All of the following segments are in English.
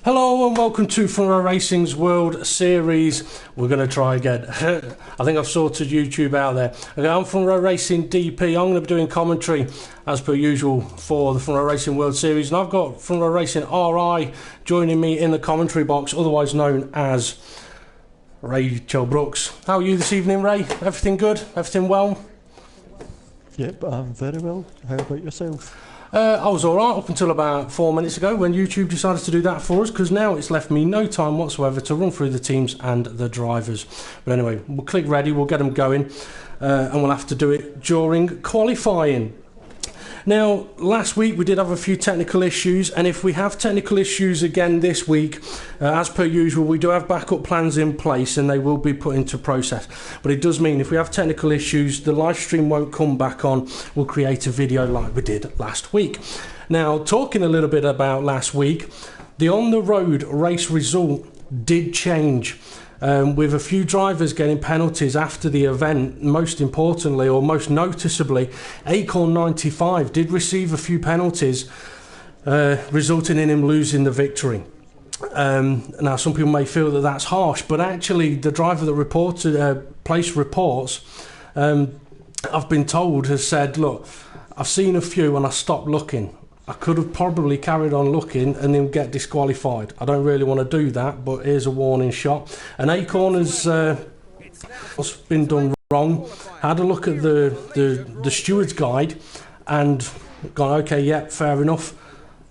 Hello and welcome to FRR Racing's World Series. We're going to try again. I think I've sorted YouTube out there. Okay, I'm FRR Racing DP. I'm going to be doing commentary as per usual for the FRR Racing World Series, and I've got FRR Racing RI joining me in the commentary box, otherwise known as Rachel Brooks. How are you this evening, Ray? Everything good? Everything well? Yep, I'm very well. How about yourself? I was alright up until about 4 minutes ago when YouTube decided to do that for us, because now it's left me no time whatsoever to run through the teams and the drivers. But anyway, we'll click ready, we'll get them going, and we'll have to do it during qualifying. Now, last week we did have a few technical issues, and if we have technical issues again this week, as per usual, we do have backup plans in place and they will be put into process. But it does mean if we have technical issues, the live stream won't come back on. We'll create a video like we did last week. Now, talking a little bit about last week, the on-the-road race result did change. With a few drivers getting penalties after the event. Most importantly, or most noticeably, Acorn 95 did receive a few penalties, resulting in him losing the victory. Now, some people may feel that that's harsh, but actually the driver that reported, placed reports, I've been told, has said, look, I've seen a few and I stopped looking. I could have probably carried on looking and then get disqualified. I don't really want to do that, but here's a warning shot. And Acorn has what's been done wrong. Had a look at the steward's guide and gone, okay, yeah, fair enough,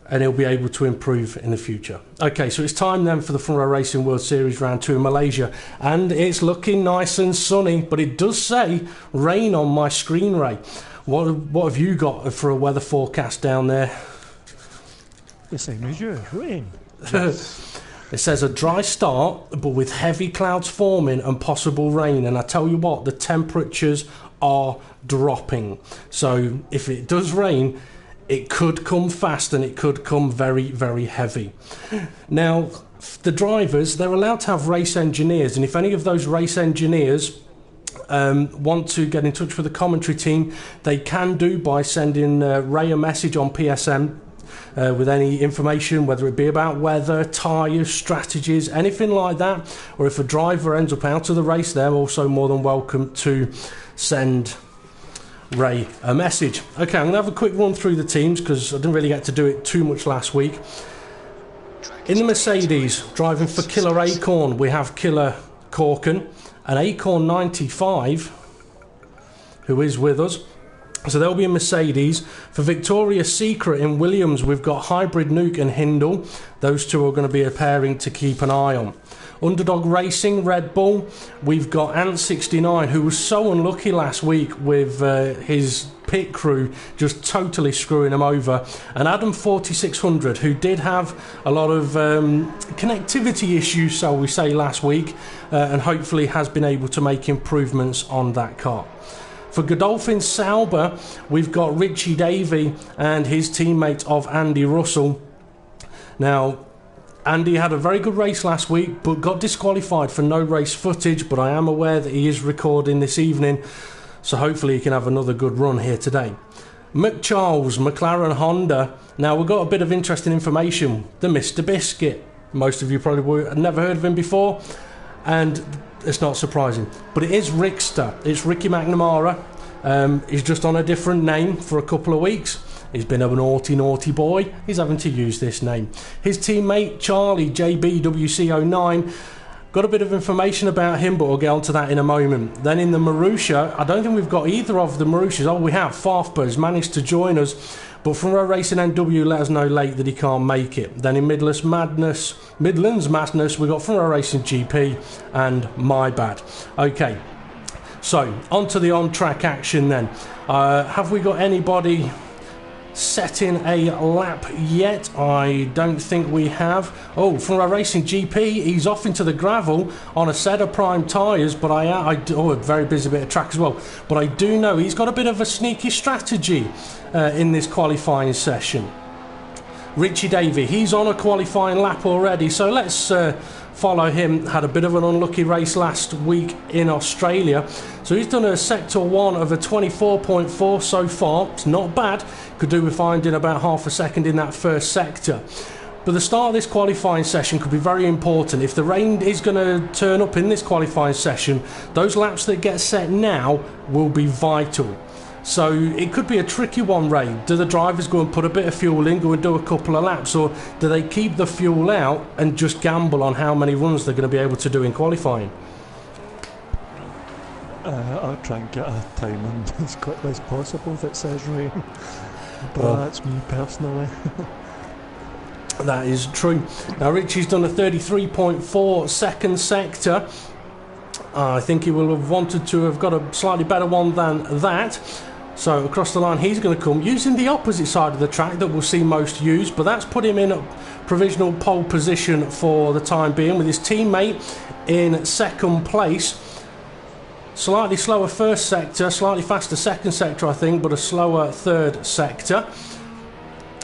and he'll be able to improve in the future. Okay, so it's time then for the FRR Racing World Series Round 2 in Malaysia, and it's looking nice and sunny, but it does say rain on my screen, Ray. What have you got for a weather forecast down there? The same as you, rain. Yes. It says a dry start, but with heavy clouds forming and possible rain. And I tell you what, the temperatures are dropping. So if it does rain, it could come fast and it could come very, very heavy. Now, the drivers, they're allowed to have race engineers. And if any of those race engineers want to get in touch with the commentary team, they can do by sending Ray a message on PSN with any information, whether it be about weather, tyres, strategies, anything like that. Or if a driver ends up out of the race, they're also more than welcome to send Ray a message. Okay, I'm going to have a quick run through the teams because I didn't really get to do it too much last week. In the Mercedes, driving for Killer Acorn, we have Killer Corkin and Acorn 95, who is with us. So there'll be a Mercedes. For Victoria's Secret in Williams, we've got Hybrid Nuke and Hindle. Those two are going to be a pairing to keep an eye on. Underdog Racing, Red Bull, we've got Ant69, who was so unlucky last week with his pit crew just totally screwing him over, and Adam 4600, who did have a lot of connectivity issues, shall we say, last week, and hopefully has been able to make improvements on that car. For Godolphin Sauber, we've got Richie Davey and his teammate of Andy Russell. Now, Andy had a very good race last week, but got disqualified for no race footage, but I am aware that he is recording this evening, so hopefully he can have another good run here today. McCharles, McLaren Honda. Now, we've got a bit of interesting information. The Mr. Biscuit. Most of you probably have never heard of him before, and it's not surprising. But it is Rickster. It's Ricky McNamara. He's just on a different name for a couple of weeks. He's been a naughty boy. He's having to use this name. His teammate, Charlie, JBWC09. Got a bit of information about him, but we'll get onto that in a moment. Then in the Marussia, I don't think we've got either of the Marussias. Oh, we have. Farfber has managed to join us, but from FRR Racing NW let us know late that he can't make it. Then in Midlands Madness, we've got FRR Racing GP and My Bad. Okay, so on to the on-track action then. Have we got anybody setting a lap yet? I don't think we have. Oh, from our Racing GP, he's off into the gravel on a set of prime tyres, but a very busy bit of track as well. But I do know he's got a bit of a sneaky strategy in this qualifying session. Richie Davey, he's on a qualifying lap already, so let's follow him. Had a bit of an unlucky race last week in Australia, so he's done a sector 1 of a 24.4 so far. It's not bad, could do with finding about half a second in that first sector. But the start of this qualifying session could be very important. If the rain is going to turn up in this qualifying session, those laps that get set now will be vital. So it could be a tricky one, Ray. Do the drivers go and put a bit of fuel in, go and do a couple of laps, or do they keep the fuel out and just gamble on how many runs they're going to be able to do in qualifying? I'll try and get a time in as quickly as possible if it says rain. But Well, that's me personally. that is true. Now Richie's done a 33.4 second sector. I think he will have wanted to have got a slightly better one than that. So across the line he's going to come using the opposite side of the track that we'll see most used, but that's put him in a provisional pole position for the time being, with his teammate in second place. Slightly slower first sector, slightly faster second sector I think, but a slower third sector.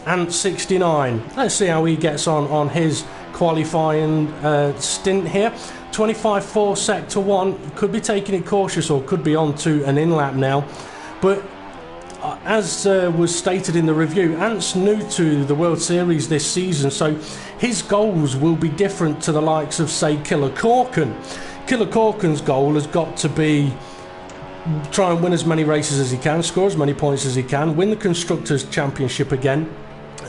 And 69. Let's see how he gets on his qualifying stint here. 25.4 sector 1. Could be taking it cautious or could be on to an in-lap now. But as was stated in the review, Ant's new to the World Series this season, so his goals will be different to the likes of, say, Killer Corkin. Killer Corkin's goal has got to be try and win as many races as he can, score as many points as he can, win the Constructors' Championship again,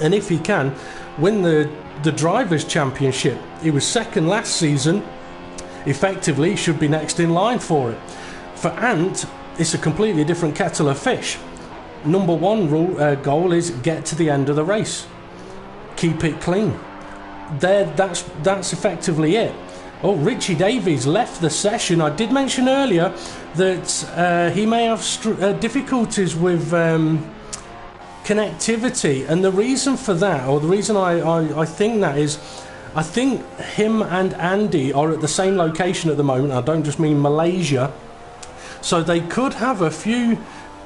and if he can, win the Drivers' Championship. He was second last season. Effectively, should be next in line for it. For Ant, it's a completely different kettle of fish. Number one goal is get to the end of the race. Keep it clean. That's effectively it. Oh, Richie Davies left the session. I did mention earlier that he may have difficulties with connectivity, and the reason for that, or the reason I think that is, I think him and Andy are at the same location at the moment. I don't just mean Malaysia, so they could have a few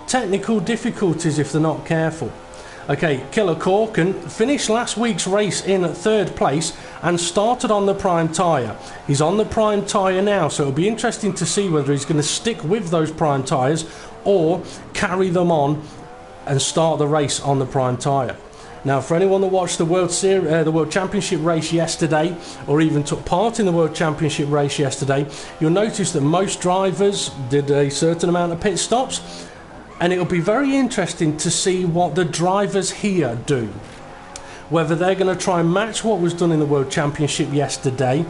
technical difficulties if they're not careful. Okay, Killer Corkin finished last week's race in third place and started on the prime tyre. He's on the prime tyre now, so it'll be interesting to see whether he's going to stick with those prime tyres or carry them on and start the race on the prime tyre. Now, for anyone that watched the World Championship race yesterday, or even took part in the World Championship race yesterday, you'll notice that most drivers did a certain amount of pit stops. And it'll be very interesting to see what the drivers here do. Whether they're going to try and match what was done in the World Championship yesterday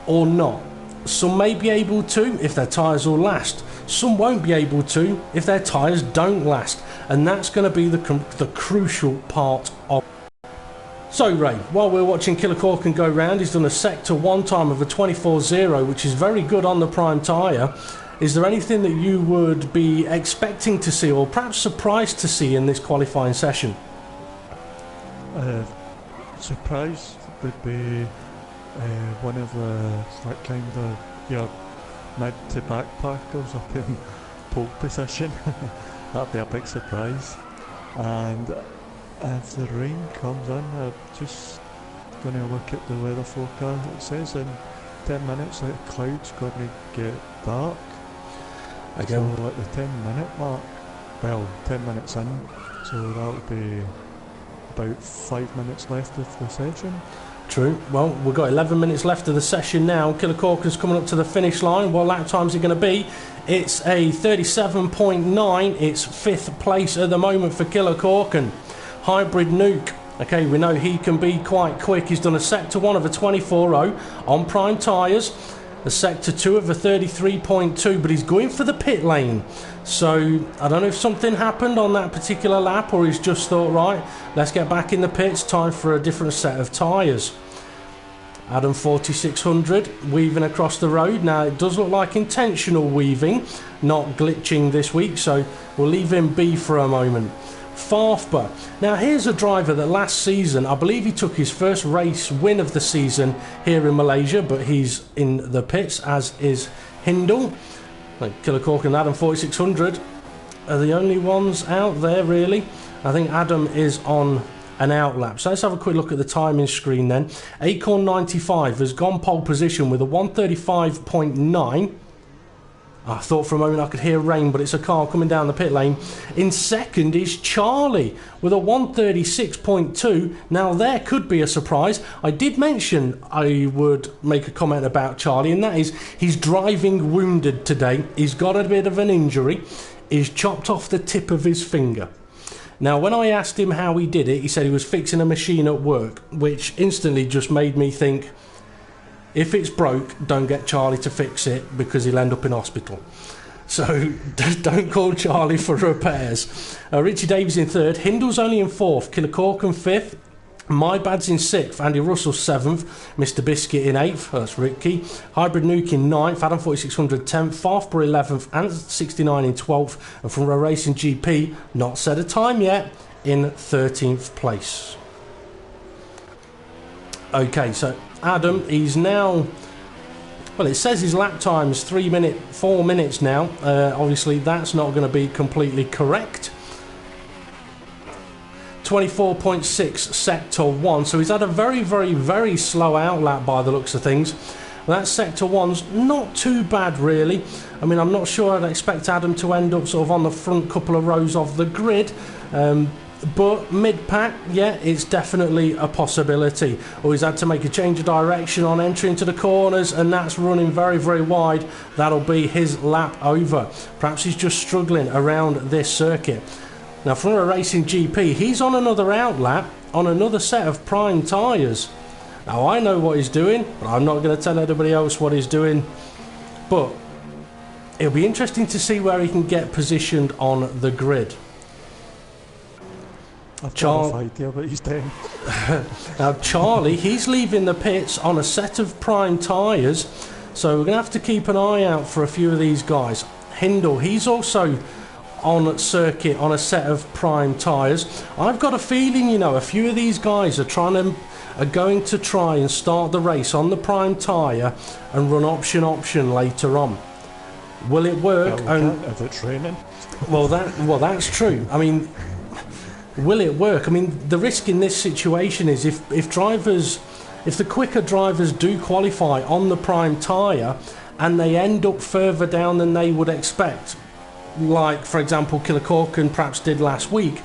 or not. Some may be able to if their tyres will last. Some won't be able to if their tyres don't last. And that's going to be the crucial part of it. So Ray, while we're watching Killer Corkin go round, he's done a sector 1 time of a 24.0, which is very good on the prime tyre. Is there anything that you would be expecting to see, or perhaps surprised to see in this qualifying session? Surprise would be one of the like kind of your mid to back parkers up in pole position. That'd be a big surprise. And if the rain comes in, I'm just going to look at the weather forecast. It says in 10 minutes that the cloud's going to get dark. So at the 10-minute mark, well, 10 minutes in, so that'll be about 5 minutes left of the session. True. Well, we've got 11 minutes left of the session now. Killer Corkin's coming up to the finish line. What lap time's it going to be? It's a 37.9. It's 5th place at the moment for Killer Corkin. Hybrid Nuke. Okay, we know he can be quite quick. He's done a sector 1 of a 24.0 on prime tyres. A sector 2 of a 33.2, but he's going for the pit lane. So I don't know if something happened on that particular lap, or he's just thought, right, let's get back in the pits, time for a different set of tyres. Adam 4600 weaving across the road. Now it does look like intentional weaving, not glitching this week, so we'll leave him be for a moment. Farfba. Now here's a driver that last season, I believe he took his first race win of the season here in Malaysia, but he's in the pits, as is Hindle. Killer Corkin and Adam 4600 are the only ones out there really. I think Adam is on an outlap. So let's have a quick look at the timing screen then. Acorn 95 has gone pole position with a 135.9. I thought for a moment I could hear rain, but it's a car coming down the pit lane. In second is Charlie with a 136.2. Now there could be a surprise. I did mention I would make a comment about Charlie, and that is he's driving wounded today. He's got a bit of an injury. He's chopped off the tip of his finger. Now when I asked him how he did it, he said he was fixing a machine at work, which instantly just made me think, if it's broke, don't get Charlie to fix it because he'll end up in hospital. So don't call Charlie for repairs. Richie Davies in third. Hindle's only in fourth. Killer Corkin fifth. My Bad's in sixth. Andy Russell seventh. Mr. Biscuit in eighth. That's Ricky. Hybrid Nuke in ninth. Adam 4600 10th. Farfborough 11th. And 69 in 12th. And from Row Racing GP, not set a time yet, in 13th place. Okay, so Adam, he's now, well, it says his lap time is 4 minutes now. Obviously that's not going to be completely correct. 24.6 sector 1, so he's had a very slow outlap by the looks of things. That sector 1's not too bad really. I mean, I'm not sure I'd expect Adam to end up sort of on the front couple of rows of the grid, but mid-pack, yeah, it's definitely a possibility. Or he's had to make a change of direction on entry into the corners, and that's running very wide. That'll be his lap over. Perhaps he's just struggling around this circuit. Now from a Racing GP, he's on another outlap on another set of prime tyres. Now I know what he's doing, but I'm not going to tell anybody else what he's doing. But it'll be interesting to see where he can get positioned on the grid. I've got no idea what he's doing. Now Charlie, he's leaving the pits on a set of prime tyres, so we're going to have to keep an eye out for a few of these guys. Hindle, he's also on circuit on a set of prime tyres. I've got a feeling, you know, a few of these guys are going to try and start the race on the prime tyre and run option later on. Will it work? If it's raining. Well, that's true. I mean, will it work? I mean, the risk in this situation is if the quicker drivers do qualify on the prime tyre and they end up further down than they would expect, like for example Killer Corkin perhaps did last week,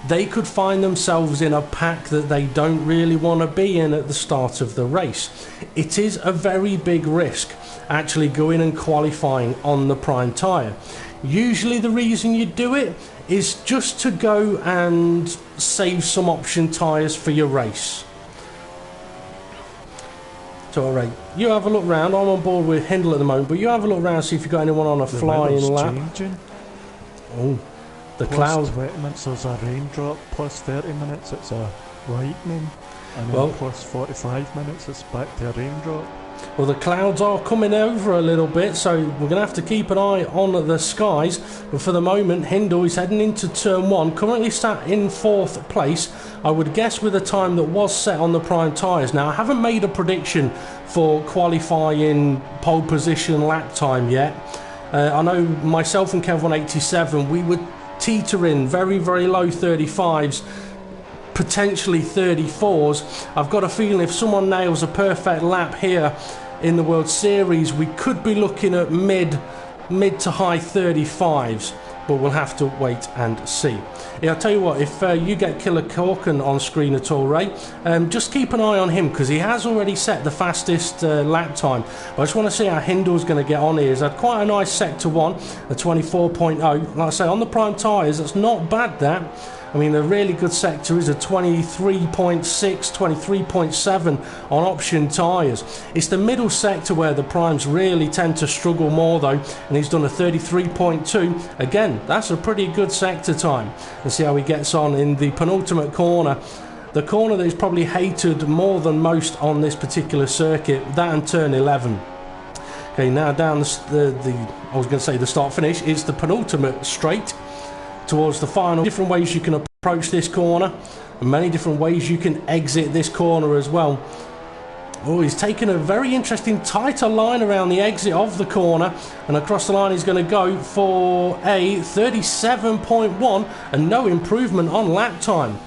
they could find themselves in a pack that they don't really want to be in at the start of the race. It is a very big risk actually going and qualifying on the prime tyre. Usually the reason you do it is just to go and save some option tyres for your race. So alright, you have a look round. I'm on board with Hindle at the moment, but you have a look round, see if you've got anyone on a flying lap. Changing. Oh, the Plus clouds. 20 minutes there's a raindrop, plus 30 minutes it's a lightning, and Well, then plus 45 minutes it's back to a raindrop. Well, the clouds are coming over a little bit, so we're going to have to keep an eye on the skies. But for the moment, Hindle is heading into turn 1, currently sat in 4th place. I would guess with a time that was set on the prime tyres. Now, I haven't made a prediction for qualifying pole position lap time yet. I know myself and Kev187, we were teetering very low 35s, potentially 34s. I've got a feeling if someone nails a perfect lap here in the World Series, we could be looking at mid to high 35s, but we'll have to wait and see. Yeah, I'll tell you what, if you get Killer Corkin on screen at all, Ray, just keep an eye on him, because he has already set the fastest lap time. But I just want to see how Hindle's going to get on here. He's had quite a nice sector 1, a 24.0. Like I say, on the prime tyres, that's not bad, that. I mean, a really good sector is a 23.6, 23.7 on option tyres. It's the middle sector where the primes really tend to struggle more though, and he's done a 33.2. Again, that's a pretty good sector time. And see how he gets on in the penultimate corner. The corner that is probably hated more than most on this particular circuit, that and turn 11. Okay, now down I was going to say the start-finish, it's the penultimate straight towards the final. Different ways you can approach this corner, and many different ways you can exit this corner as well. Oh, he's taken a very interesting tighter line around the exit of the corner, and across the line he's going to go for a 37.1 and no improvement on lap time.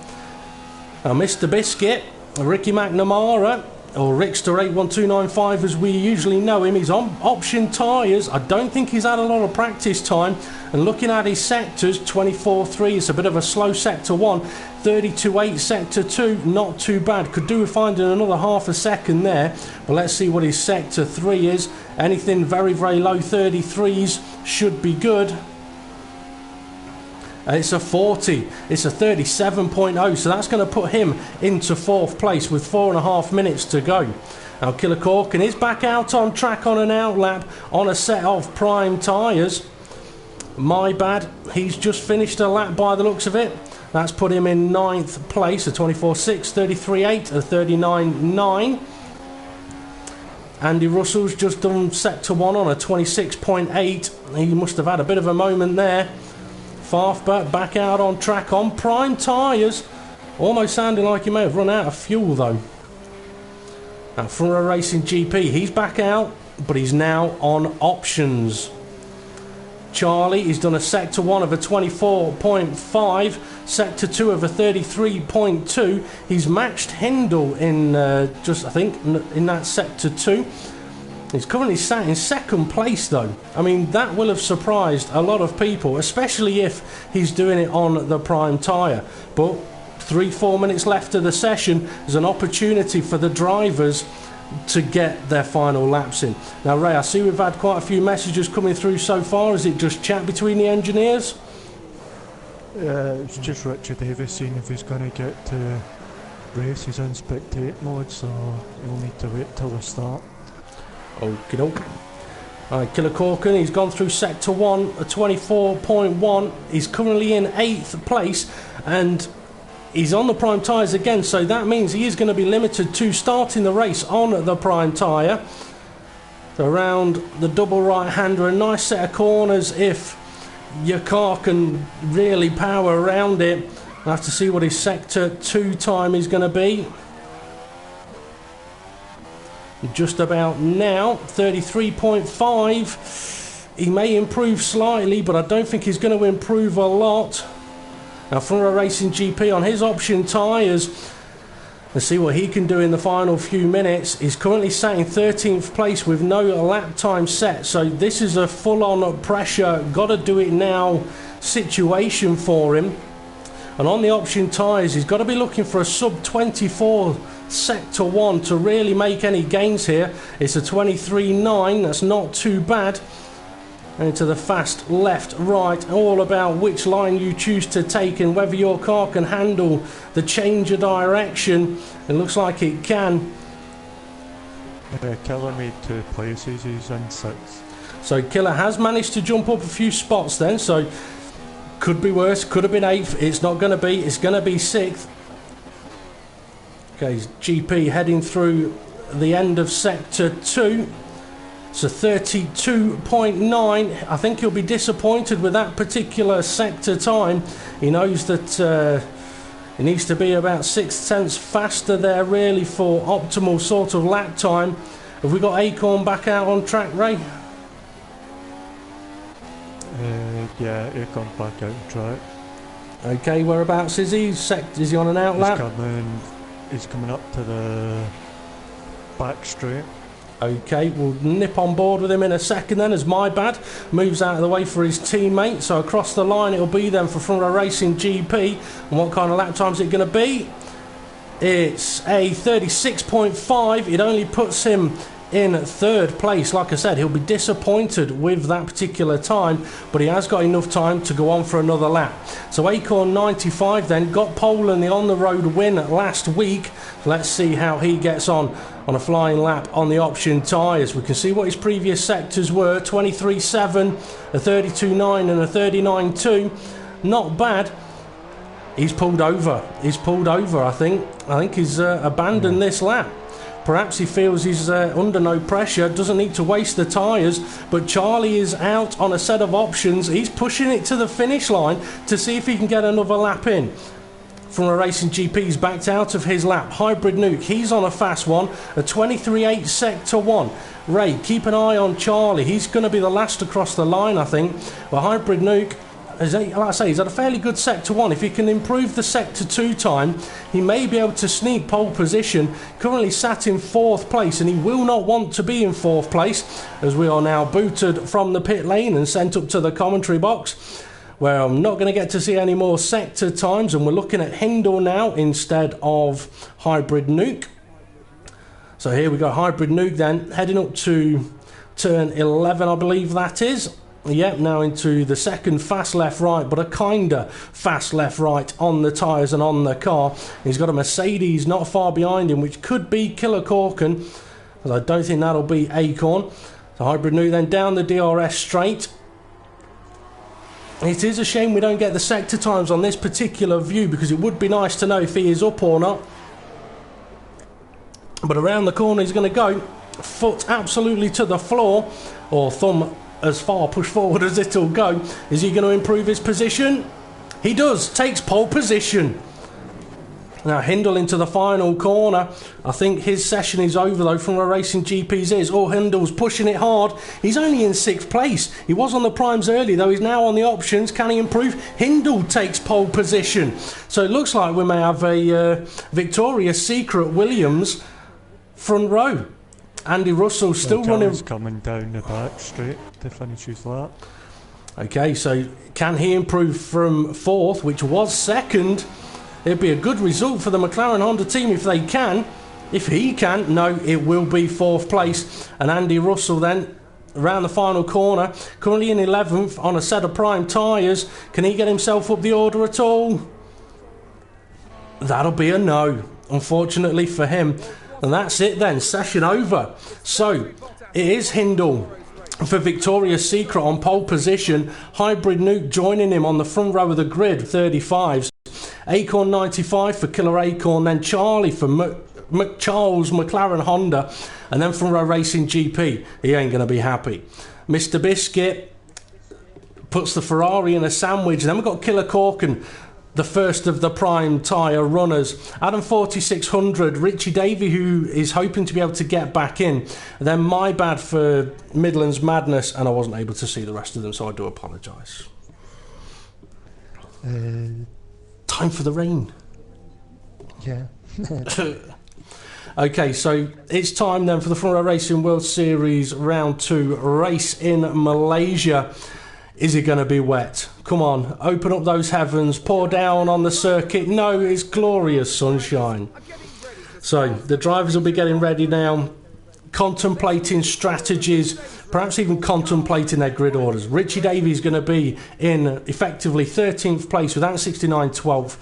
Now Mr. Biscuit, Ricky McNamara, or Rickster 81295 as we usually know him. He's on option tyres. I don't think he's had a lot of practice time, and looking at his sectors, 24.3, it's a bit of a slow sector 1, 32.8 sector 2, not too bad. Could do with finding another half a second there, but let's see what his sector 3 is. Anything very, very low 33s should be good. It's a 40, it's a 37.0, so that's going to put him into 4th place with 4.5 minutes to go. Now Killer Corkin is back out on track on an outlap on a set of prime tyres. My bad, he's just finished a lap by the looks of it. That's put him in 9th place, a 24.6, 33.8, a 39.9. Andy Russell's just done sector 1 on a 26.8. He must have had a bit of a moment there. Farfbert back out on track on prime tyres. Almost sounding like he may have run out of fuel though. Now FRR Racing GP, he's back out, but he's now on options. Charlie, he's done a sector 1 of a 24.5, sector 2 of a 33.2. He's matched Hindle in just, I think, in that sector 2. He's currently sat in 2nd place though. I mean, that will have surprised a lot of people, especially if he's doing it on the prime tyre. But 3-4 minutes left of the session, there's an opportunity for the drivers to get their final laps in. Now Ray, I see we've had quite a few messages coming through so far. Is it just chat between the engineers? It's just Richard Davis seeing if he's going to get to race. He's in spectate mode, so he'll need to wait till the start. Okie doke. Alright, Killer Corkin, he's gone through sector 1, a 24.1. He's currently in 8th place, and he's on the prime tyres again, so that means he is going to be limited to starting the race on the prime tyre. So around the double right-hander, a nice set of corners if your car can really power around it. I'll have to see what his sector 2 time is going to be. Just about now, 33.5. He may improve slightly, but I don't think he's going to improve a lot. Now FRR Racing GP on his option tyres, let's see what he can do in the final few minutes. He's currently sat in 13th place with no lap time set, so this is a full-on pressure, gotta do it now situation for him. And on the option tyres, he's got to be looking for a sub 24 sector 1 to really make any gains here. It's a 23.9, that's not too bad. And into the fast left, right, all about which line you choose to take and whether your car can handle the change of direction. It looks like it can. Killer made 2 places, he's in 6th. So Killer has managed to jump up a few spots then, so could be worse, could have been 8th. It's not going to be, it's going to be 6th. Okay, GP heading through the end of sector 2. It's a 32.9. I think he'll be disappointed with that particular sector time. He knows that it needs to be about 6/10 faster there really for optimal sort of lap time. Have we got Acorn back out on track, Ray? Yeah, Acorn back out on track. Okay, whereabouts is he? Is he on an out lap? He's coming up to the back straight. Okay, we'll nip on board with him in a second then as My Bad moves out of the way for his teammate. So across the line it'll be then for FRR Racing GP. And what kind of lap time is it going to be? It's a 36.5. It only puts him in 3rd place. Like I said, he'll be disappointed with that particular time, but he has got enough time to go on for another lap. So Acorn 95 then got pole and the on the road win last week. Let's see how he gets on a flying lap on the option tyres. We can see what his previous sectors were: 23.7, a 32.9 and a 39.2. Not bad. He's pulled over. I think he's abandoned this lap. Perhaps he feels he's under no pressure, doesn't need to waste the tyres, but Charlie is out on a set of options. He's pushing it to the finish line to see if he can get another lap in. FRR Racing GP's backed out of his lap. Hybrid Nuke, he's on a fast one, a 23.8 sector 1. Ray, keep an eye on Charlie. He's going to be the last across the line, I think. But Hybrid Nuke like I say, he's had a fairly good sector 1. If he can improve the sector 2 time, he may be able to sneak pole position. Currently sat in 4th place, and he will not want to be in 4th place, as we are now booted from the pit lane and sent up to the commentary box, where I'm not going to get to see any more sector times, and we're looking at Hindle now instead of Hybrid Nuke. So here we got Hybrid Nuke then, heading up to turn 11, I believe that is. Yep, now into the second fast left right, but a kinder fast left right on the tyres and on the car. He's got a Mercedes not far behind him, which could be Killer Corkin, but I don't think that'll be Acorn. So Hybrid Nuke then down the DRS straight. It is a shame we don't get the sector times on this particular view, because it would be nice to know if he is up or not. But around the corner he's going to go, foot absolutely to the floor, or thumb as far pushed forward as it'll go. Is he going to improve his position? He does, takes pole position. Now Hindle into the final corner. I think his session is over though from a Racing GP's is. Oh, Hindle's pushing it hard. He's only in 6th place. He was on the primes early though. He's now on the options. Can he improve? Hindle takes pole position. So it looks like we may have a Victoria's Secret Williams front row. Andy Russell still running. Coming down the back straight to finish his lap. Okay, so can he improve from 4th, which was 2nd? It'd be a good result for the McLaren Honda team if they can. If he can, no, it will be 4th place. And Andy Russell then around the final corner, currently in 11th on a set of prime tyres. Can he get himself up the order at all? That'll be a no, unfortunately for him. And that's it then, session over. So, it is Hindle for Victoria's Secret on pole position. Hybrid Nuke joining him on the front row of the grid, 35s. Acorn 95 for Killer Acorn, then Charlie for Charles McLaren Honda, and then front row Racing GP. He ain't going to be happy. Mr. Biscuit puts the Ferrari in a sandwich. Then we've got Killer Corkin, the first of the prime tyre runners. Adam 4600, Richie Davey, who is hoping to be able to get back in. And then my bad for Midlands Madness, and I wasn't able to see the rest of them, so I do apologise. Time for the rain. Yeah. Okay, so it's time then for the Front Row Racing World Series Round 2 race in Malaysia. Is it going to be wet? Come on, open up those heavens, pour down on the circuit. No, it's glorious sunshine. So the drivers will be getting ready now, contemplating strategies, perhaps even contemplating their grid orders. Richie Davies going to be in effectively 13th place with that 69 12th.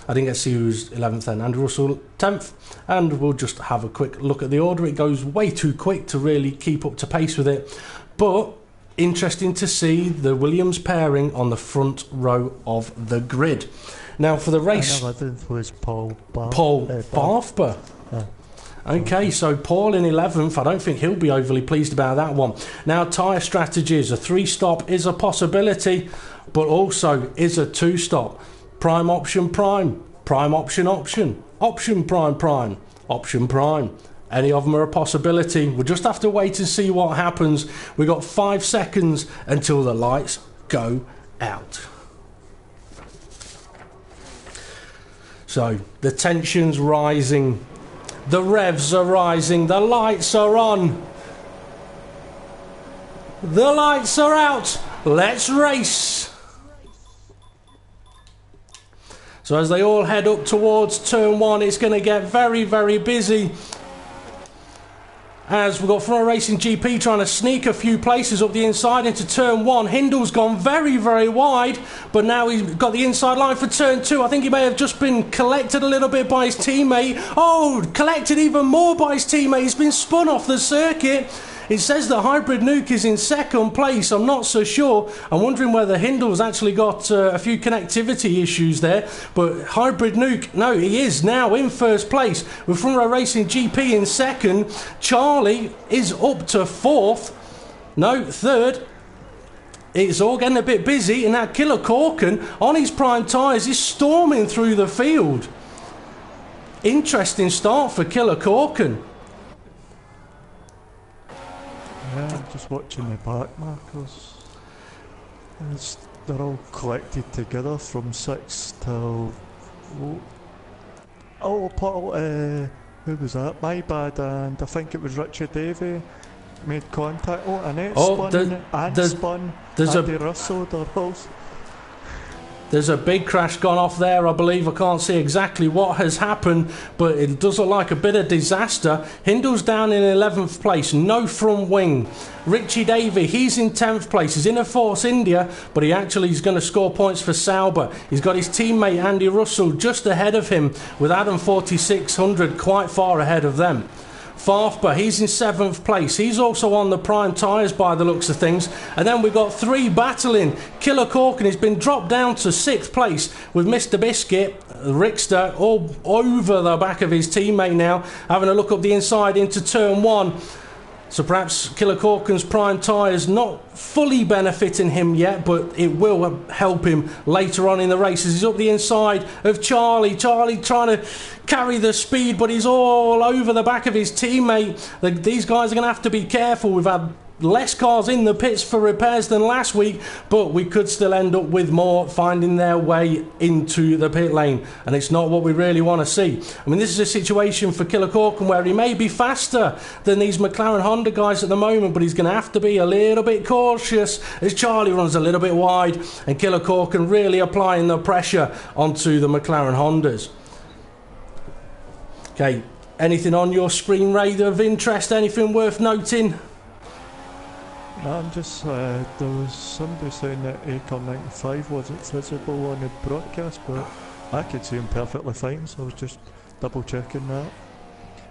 I didn't get to see who's 11th then. Andrew Russell 10th. And we'll just have a quick look at the order. It goes way too quick to really keep up to pace with it. But interesting to see the Williams pairing on the front row of the grid. Now for the race, 11th was Paul Barthber. Okay, so Paul in 11th. I don't think he'll be overly pleased about that one. Now tyre strategies, a 3-stop is a possibility, but also is a 2-stop. Prime option prime, prime option option, option prime prime, option prime. Any of them are a possibility. We'll just have to wait and see what happens. We've got 5 seconds until the lights go out. So the tension's rising. The revs are rising. The lights are on. The lights are out. Let's race. So as they all head up towards turn 1, it's going to get very, very busy. As we've got Front Row Racing GP trying to sneak a few places up the inside into turn 1. Hindle's gone very, very wide, but now he's got the inside line for turn 2. I think he may have just been collected a little bit by his teammate. Oh, collected even more by his teammate. He's been spun off the circuit. It says that Hybrid Nuke is in 2nd place. I'm not so sure. I'm wondering whether Hindle's actually got a few connectivity issues there. But Hybrid Nuke, no, he is now in 1st place with Front Row Racing GP in 2nd. Charlie is up to 4th. No, 3rd. It's all getting a bit busy, and that Killer Corkin on his prime tyres is storming through the field. Interesting start for Killer Corkin. Yeah, I'm just watching the back markers. they're all collected together from 6 till... Paul, who was that? My bad, and I think it was Richard Davey made contact. Annette spun, Andy Russell, they're all... There's a big crash gone off there, I believe. I can't see exactly what has happened, but it does look like a bit of disaster. Hindle's down in 11th place, no front wing. Richie Davey, he's in 10th place. He's in a Force India, but he actually is going to score points for Sauber. He's got his teammate Andy Russell just ahead of him, with Adam 4600 quite far ahead of them. Farfber, he's in 7th place. He's also on the prime tyres by the looks of things. And then we've got 3 battling. Killer Corkin has been dropped down to 6th place with Mr. Biscuit, Rickster, all over the back of his teammate now, having a look up the inside into turn 1. So perhaps Killer Corkin's prime tyres not fully benefiting him yet, but it will help him later on in the race as he's up the inside of Charlie. Charlie trying to carry the speed, but he's all over the back of his teammate. These guys are going to have to be careful. We've had less cars in the pits for repairs than last week, but we could still end up with more finding their way into the pit lane, and it's not what we really want to see. I mean, this is a situation for Killer Corkin where he may be faster than these McLaren Honda guys at the moment, but he's going to have to be a little bit cautious as Charlie runs a little bit wide and Killer Corkin really applying the pressure onto the McLaren Hondas. Okay, anything on your screen, Ray, of interest, anything worth noting? No, I'm just, there was somebody saying that Acorn 95 wasn't visible on the broadcast, but I could see him perfectly fine, so I was just double checking that.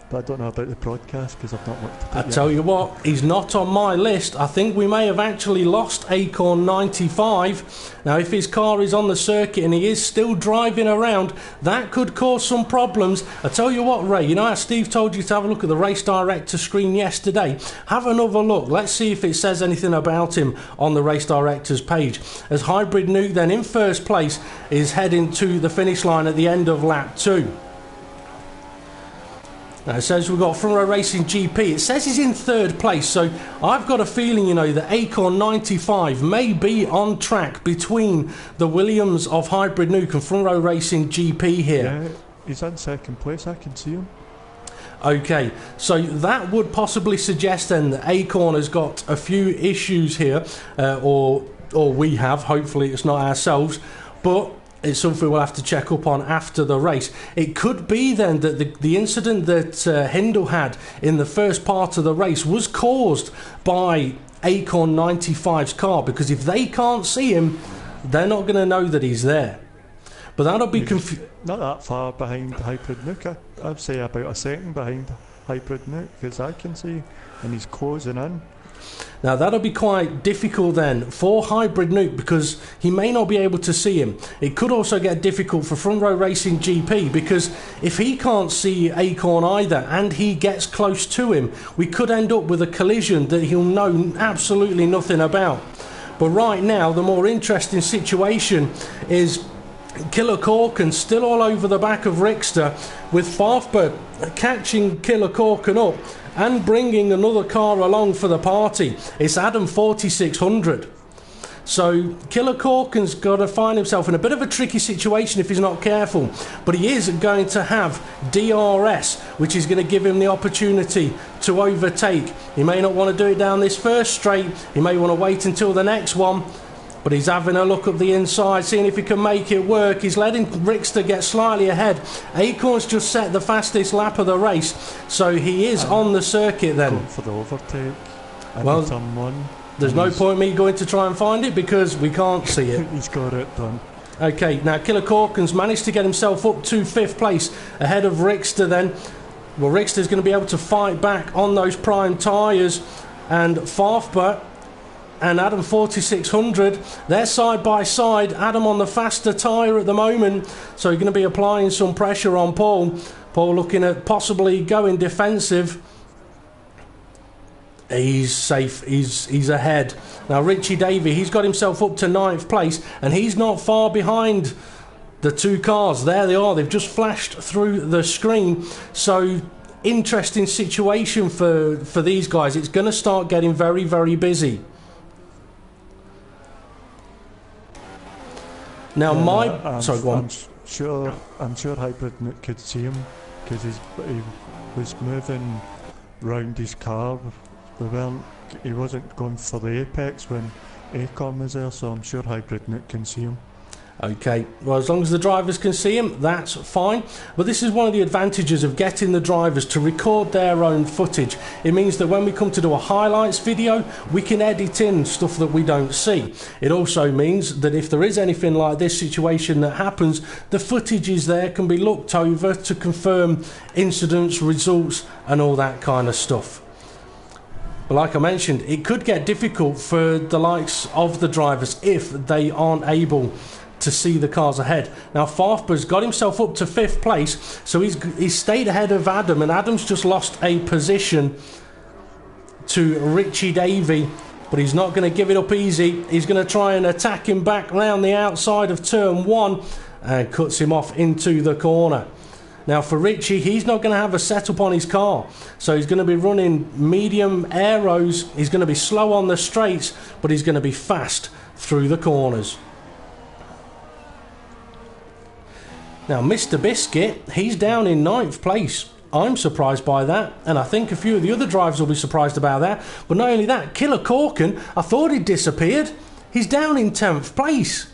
But I don't know about the broadcast because I've not looked at it yet. I tell you what, he's not on my list. I think we may have actually lost Acorn 95. Now, if his car is on the circuit and he is still driving around, that could cause some problems. I tell you what, Ray, you know how Steve told you to have a look at the race director screen yesterday? Have another look. Let's see if it says anything about him on the race director's page. As Hybrid Nuke then in first place is heading to the finish line at the end of lap 2. Now it says we've got Front Row Racing GP. It says he's in 3rd place, so I've got a feeling, you know, that Acorn 95 may be on track between the Williams of Hybrid Nuke and Front Row Racing GP here. Yeah, he's in 2nd place, I can see him. Okay, so that would possibly suggest then that Acorn has got a few issues here, or we have, hopefully it's not ourselves, but it's something we'll have to check up on after the race. It could be then that the incident that Hindle had in the first part of the race was caused by Acorn 95's car, because if they can't see him, they're not going to know that he's there. But that'll be not that far behind Hybrid Nuke. I'd say about a second behind Hybrid Nuke, because I can see, and he's closing in. Now that'll be quite difficult then for Hybrid Nuke, because he may not be able to see him. It could also get difficult for Front Row Racing GP, because if he can't see Acorn either and he gets close to him, we could end up with a collision that he'll know absolutely nothing about. But right now the more interesting situation is Killer Corkin still all over the back of Rickster, with Farfber catching Killer Corkin up and bringing another car along for the party. It's Adam 4600. So Killer Corkin's got to find himself in a bit of a tricky situation if he's not careful, but he is going to have DRS, which is going to give him the opportunity to overtake. He may not want to do it down this first straight, he may want to wait until the next one, but he's having a look at the inside, seeing if he can make it work. He's letting Rickster get slightly ahead. Acorn's just set the fastest lap of the race, so he is on the circuit then. Going for the overtake. Well, turn 1. There's no point me going to try and find it because we can't see it. He's got it done. Okay, now Killer Corkin's managed to get himself up to 5th place ahead of Rickster then. Well, Rickster's going to be able to fight back on those prime tyres, and Farfber and Adam 4600, they're side by side. Adam on the faster tyre at the moment, so he's going to be applying some pressure on Paul. Paul looking at possibly going defensive. He's safe, he's ahead. Now Richie Davey, he's got himself up to 9th place, and he's not far behind the two cars. There they are, they've just flashed through the screen. So interesting situation for these guys. It's going to start getting very, very busy. Now, sorry, go on. I'm sure Hybrid Nuke could see him because he was moving round his car. He wasn't going for the apex when Acom was there, so I'm sure Hybrid Nuke can see him. Okay, well, as long as the drivers can see him, that's fine. But this is one of the advantages of getting the drivers to record their own footage. It means that when we come to do a highlights video, we can edit in stuff that we don't see. It also means that if there is anything like this situation that happens, the footage is there, can be looked over to confirm incidents, results, and all that kind of stuff. But like I mentioned, it could get difficult for the likes of the drivers if they aren't able to see the cars ahead. Now, Farfber's got himself up to 5th place, so he's stayed ahead of Adam, and Adam's just lost a position to Richie Davey, but he's not going to give it up easy. He's going to try and attack him back round the outside of turn 1 and cuts him off into the corner. Now, for Richie, he's not going to have a setup on his car, so he's going to be running medium aeros. He's going to be slow on the straights, but he's going to be fast through the corners. Now, Mr. Biscuit, he's down in 9th place. I'm surprised by that, and I think a few of the other drivers will be surprised about that. But not only that, Killer Corkin, I thought he'd disappeared. He's down in 10th place.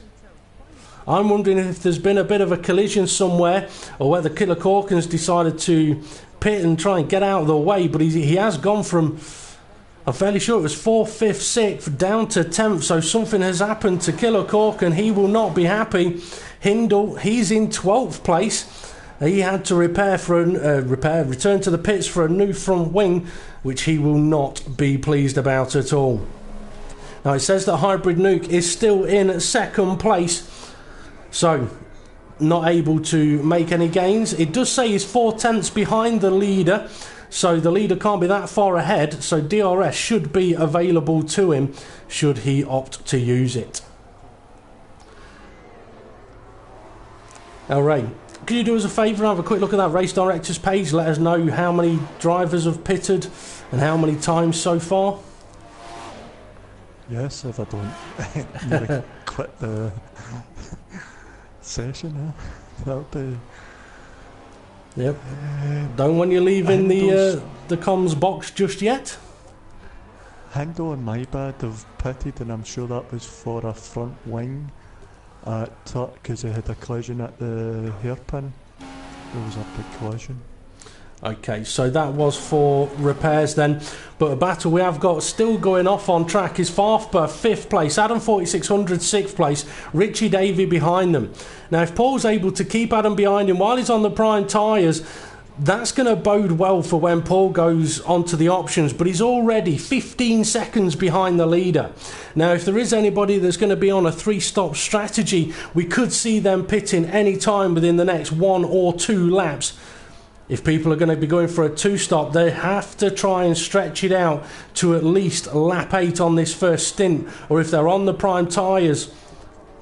I'm wondering if there's been a bit of a collision somewhere, or whether Killer Corkin's decided to pit and try and get out of the way. But he has gone from, I'm fairly sure it was 4th, 5th, 6th, down to 10th. So something has happened to Killer Corkin. He will not be happy. Hindle, he's in 12th place. He had to return to the pits for a new front wing, which he will not be pleased about at all. Now, it says that Hybrid Nuke is still in 2nd place, so not able to make any gains. It does say he's 4/10ths behind the leader, so the leader can't be that far ahead, so DRS should be available to him should he opt to use it. Now, Ray, could you do us a favour and have a quick look at that race directors page? Let us know how many drivers have pitted and how many times so far. Yes, if I don't really quit the session, that'll be. Yep. Don't want you leaving the comms box just yet. Hando and my bad have pitted, and I'm sure that was for a front wing. Because they had a collision at the hairpin. There was a big collision. Okay, so that was for repairs then. But a battle we have got still going off on track is Farfber 5th place, Adam 4600 6th place, Richie Davey behind them. Now, if Paul's able to keep Adam behind him while he's on the prime tyres, that's going to bode well for when Paul goes onto the options, but he's already 15 seconds behind the leader. Now, if there is anybody that's going to be on a 3-stop strategy, we could see them pitting any time within the next 1 or 2 laps. If people are going to be going for a 2-stop, they have to try and stretch it out to at least lap 8 on this first stint, or if they're on the prime tyres,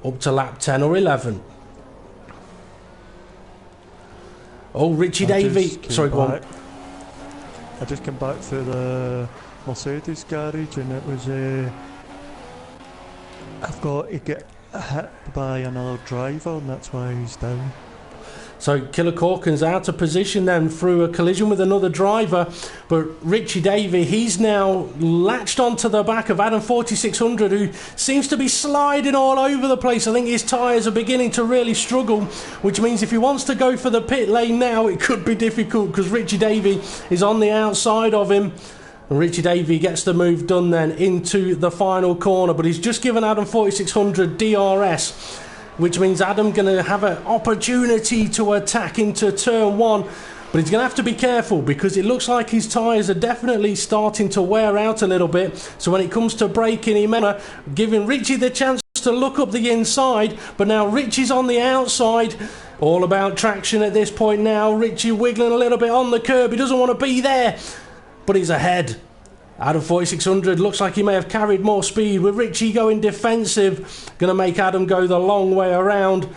up to lap 10 or 11. Oh, Richie Davey. Sorry, go on. I just came back through the Mercedes garage, and it was I've got to get hit by another driver, and that's why he's down. So Killer Corkin's out of position then through a collision with another driver, but Richie Davey, he's now latched onto the back of Adam 4600, who seems to be sliding all over the place. I think his tyres are beginning to really struggle, which means if he wants to go for the pit lane now, it could be difficult because Richie Davey is on the outside of him. And Richie Davey gets the move done then into the final corner, but he's just given Adam 4600 DRS, which means Adam going to have an opportunity to attack into turn 1, but he's going to have to be careful because it looks like his tyres are definitely starting to wear out a little bit. So when it comes to braking, he may giving Richie the chance to look up the inside, but now Richie's on the outside. All about traction at this point now. Richie wiggling a little bit on the curb. He doesn't want to be there, but he's ahead. Adam 4600 looks like he may have carried more speed, with Richie going defensive. Going to make Adam go the long way around,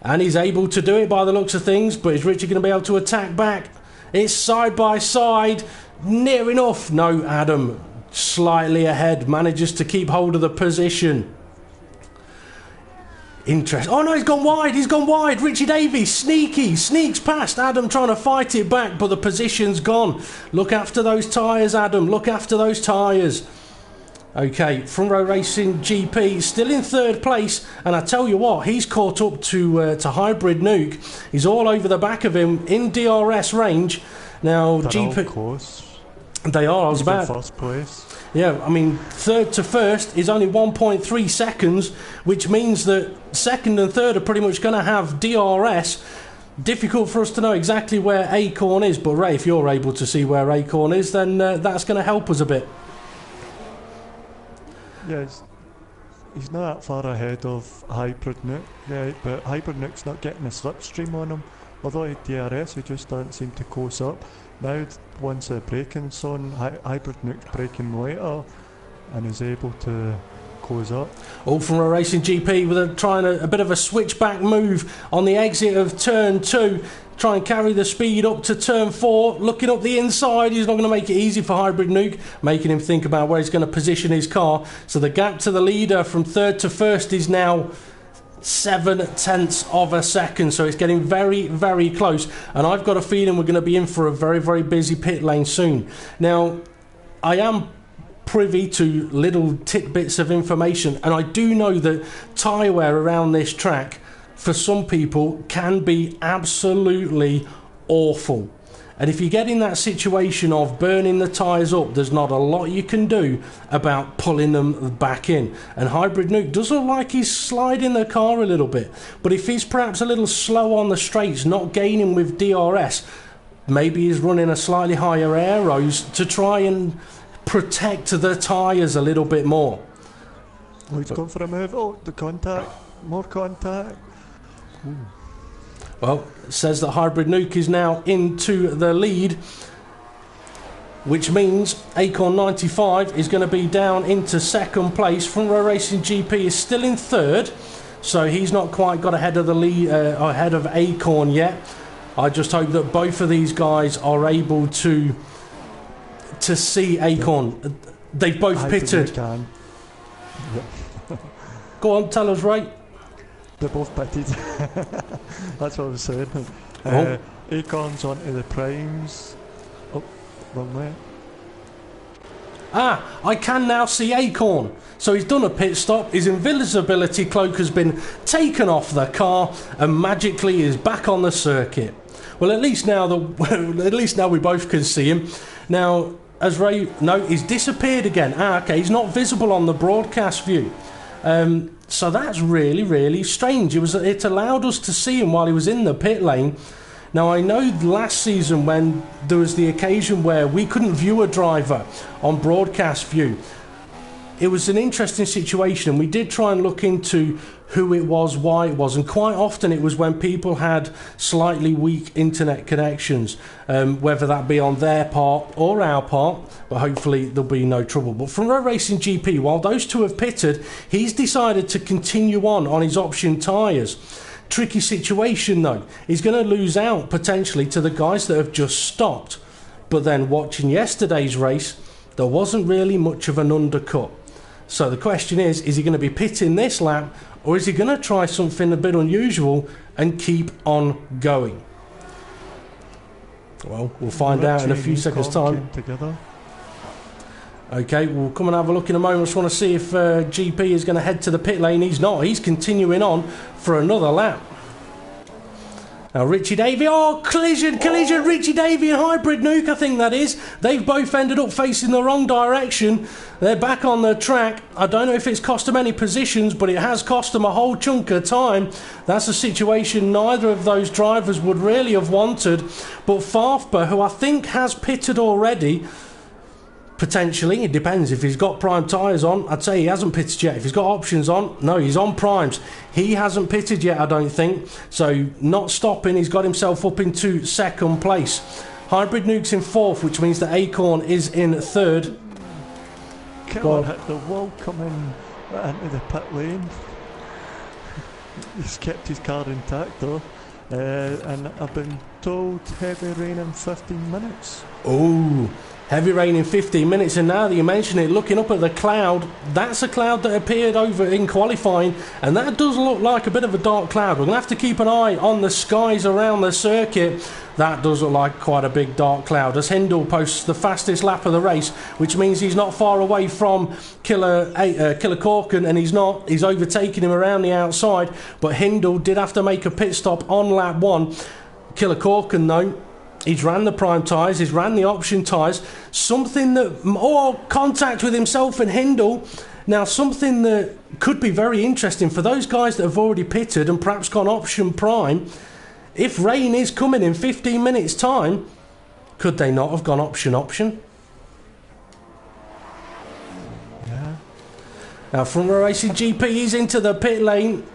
and he's able to do it by the looks of things. But is Richie going to be able to attack back? It's side by side, near enough. No, Adam slightly ahead, manages to keep hold of the position. Interest. Oh no, he's gone wide. He's gone wide. Richie Davies, sneaks past Adam, trying to fight it back, but the position's gone. Look after those tyres, Adam. Look after those tyres. Okay, Front Row Racing GP still in third place, and I tell you what, he's caught up to Hybrid Nuke. He's all over the back of him in DRS range. Now GP. Close. They are. I was about first place. Yeah, I mean, third to first is only 1.3 seconds, which means that second and third are pretty much going to have DRS. Difficult for us to know exactly where Acorn is, but Ray, if you're able to see where Acorn is, then that's going to help us a bit. Yeah, he's not that far ahead of Hybrid Nuke, yeah, but Hybrid Nuke's not getting a slipstream on him. Although he DRS, he just doesn't seem to course up. Now, once the braking's on, Hybrid Nuke's braking later and is able to close up. All from a Racing GP with trying a bit of a switchback move on the exit of turn 2. Try and carry the speed up to turn 4. Looking up the inside, he's not going to make it easy for Hybrid Nuke, making him think about where he's going to position his car. So the gap to the leader from third to first is now 0.7 of a second, so it's getting very, very close, and I've got a feeling we're going to be in for a very, very busy pit lane soon. Now, I am privy to little tidbits of information, and I do know that tyre wear around this track for some people can be absolutely awful. And if you get in that situation of burning the tyres up, there's not a lot you can do about pulling them back in. And Hybrid Nuke does look like he's sliding the car a little bit. But if he's perhaps a little slow on the straights, not gaining with DRS, maybe he's running a slightly higher aeros to try and protect the tyres a little bit more. Oh, he's gone for a move. Oh, the contact. More contact. Ooh. Well, it says that Hybrid Nuke is now into the lead, which means Acorn 95 is going to be down into second place. Front Row Racing GP is still in third, so he's not quite got ahead of the lead, ahead of Acorn yet. I just hope that both of these guys are able to see Acorn. They've both pitted. Yep. Go on, tell us, Ray. They're both pitted. That's what I was saying. Acorn's onto the primes. Oh, wrong way. Ah, I can now see Acorn. So he's done a pit stop, his invisibility cloak has been taken off the car, and magically is back on the circuit. Well, at least now we both can see him. Now, as Ray, no, he's disappeared again. Ah, okay, he's not visible on the broadcast view. So that's really, really strange. It allowed us to see him while he was in the pit lane. Now, I know last season when there was the occasion where we couldn't view a driver on broadcast view, it was an interesting situation, and we did try and look into who it was, why it was, and quite often it was when people had slightly weak internet connections, whether that be on their part or our part, but hopefully there'll be no trouble. But from Road Racing GP, while those two have pitted, he's decided to continue on his option tyres. Tricky situation though, he's going to lose out potentially to the guys that have just stopped. But then watching yesterday's race, there wasn't really much of an undercut. So the question is he going to be pitting this lap, or is he going to try something a bit unusual and keep on going? Well, we'll find out in a few seconds' time. Okay, we'll come and have a look in a moment. I just want to see if GP is going to head to the pit lane. He's not. He's continuing on for another lap. Now, Richie Davey, collision, Richie Davey and Hybrid Nuke, I think that is. They've both ended up facing the wrong direction. They're back on the track. I don't know if it's cost them any positions, but it has cost them a whole chunk of time. That's a situation neither of those drivers would really have wanted. But Farfba, who I think has pitted already, potentially, it depends. If he's got prime tyres on, I'd say he hasn't pitted yet. If he's got options on, no, he's on primes. He hasn't pitted yet, I don't think. So, not stopping, he's got himself up into second place. Hybrid Nuke's in fourth, which means that Acorn is in third. Killer hit the wall coming into the pit lane. He's kept his car intact though. And I've been told heavy rain in 15 minutes. Oh, heavy rain in 15 minutes, and now that you mention it, looking up at the cloud, that's a cloud that appeared over in qualifying, and that does look like a bit of a dark cloud. We're going to have to keep an eye on the skies around the circuit. That does look like quite a big dark cloud, as Hindle posts the fastest lap of the race, which means he's not far away from Killer Corkin, and he's overtaking him around the outside, but Hindle did have to make a pit stop on lap 1. Killer Corkin, though, he's ran the prime tyres, he's ran the option tyres, something that, or contact with himself and Hindle. Now, something that could be very interesting for those guys that have already pitted and perhaps gone option prime. If rain is coming in 15 minutes time, could they not have gone option? Yeah. Now, Front Row Racing GP is into the pit lane.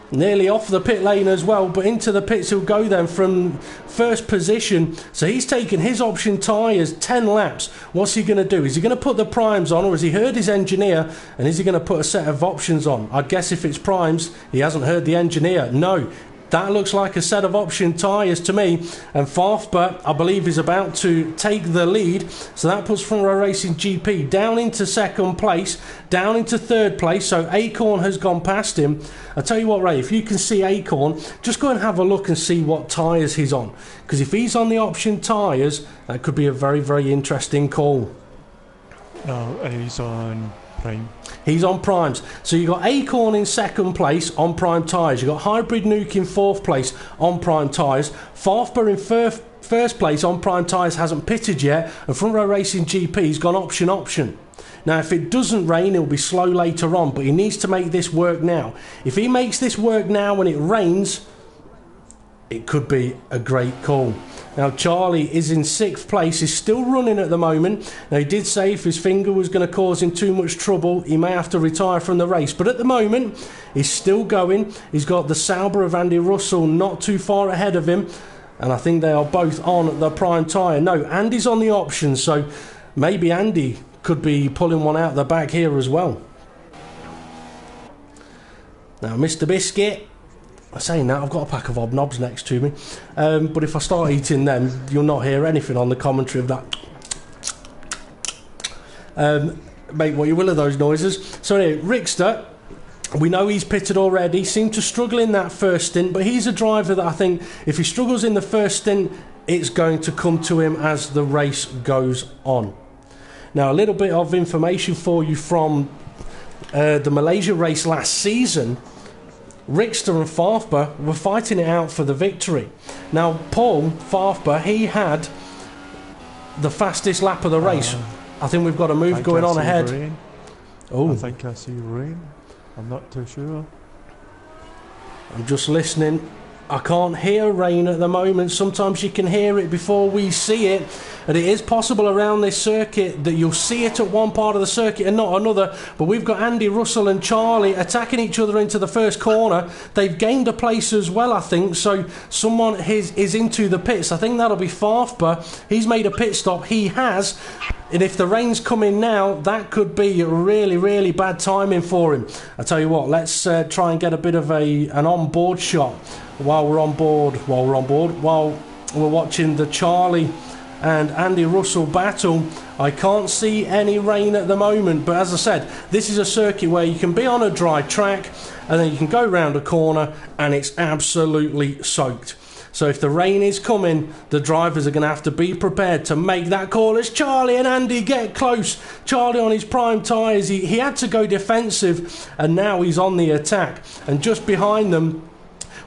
Nearly off the pit lane as well, but into the pits he'll go then from first position. So he's taken his option tyres 10 laps. What's he going to do? Is he going to put the primes on, or has he heard his engineer, and is he going to put a set of options on? I'd guess if it's primes, he hasn't heard the engineer. No, that looks like a set of option tyres to me, and Farfber, I believe, is about to take the lead. So that puts Front Row Racing GP down into second place, down into third place. So Acorn has gone past him. I tell you what, Ray, if you can see Acorn, just go and have a look and see what tyres he's on, because if he's on the option tyres, that could be a very, very interesting call. No, he's on prime. He's on primes. So you've got Acorn in second place on prime tyres. You've got Hybrid Nuke in fourth place on prime tyres. Farfber in first place on prime tyres, hasn't pitted yet. And Front Row Racing GP's gone option. Now, if it doesn't rain, it'll be slow later on, but he needs to make this work now. If he makes this work now when it rains, it could be a great call. Now, Charlie is in sixth place. He's still running at the moment. Now, he did say if his finger was going to cause him too much trouble, he may have to retire from the race. But at the moment, he's still going. He's got the Sauber of Andy Russell not too far ahead of him. And I think they are both on the prime tyre. No, Andy's on the option, so maybe Andy could be pulling one out the back here as well. Now, Mr. Biscuit, saying that, I've got a pack of hobnobs next to me, but if I start eating them, you'll not hear anything on the commentary of that. Make what you will of those noises. So anyway, Rickster, we know he's pitted already, seemed to struggle in that first stint, but he's a driver that I think if he struggles in the first stint, it's going to come to him as the race goes on. Now, a little bit of information for you from the Malaysia race last season. Rickster and Farfber were fighting it out for the victory. Now, Paul Farfber, he had the fastest lap of the race. I think we've got a move going on ahead. Rain. Oh, I think I see rain. I'm not too sure. I'm just listening. I can't hear rain at the moment. Sometimes you can hear it before we see it. And it is possible around this circuit that you'll see it at one part of the circuit and not another. But we've got Andy Russell and Charlie attacking each other into the first corner. They've gained a place as well, I think. So someone is into the pits. I think that'll be Farfber. He's made a pit stop. He has. And if the rain's coming now, that could be really, really bad timing for him. I tell you what, let's try and get a bit of an on-board shot while we're watching the Charlie and Andy Russell battle. I can't see any rain at the moment, but as I said, this is a circuit where you can be on a dry track and then you can go round a corner and it's absolutely soaked. So if the rain is coming, the drivers are going to have to be prepared to make that call as Charlie and Andy get close. Charlie on his prime tyres, he had to go defensive and now he's on the attack. And just behind them,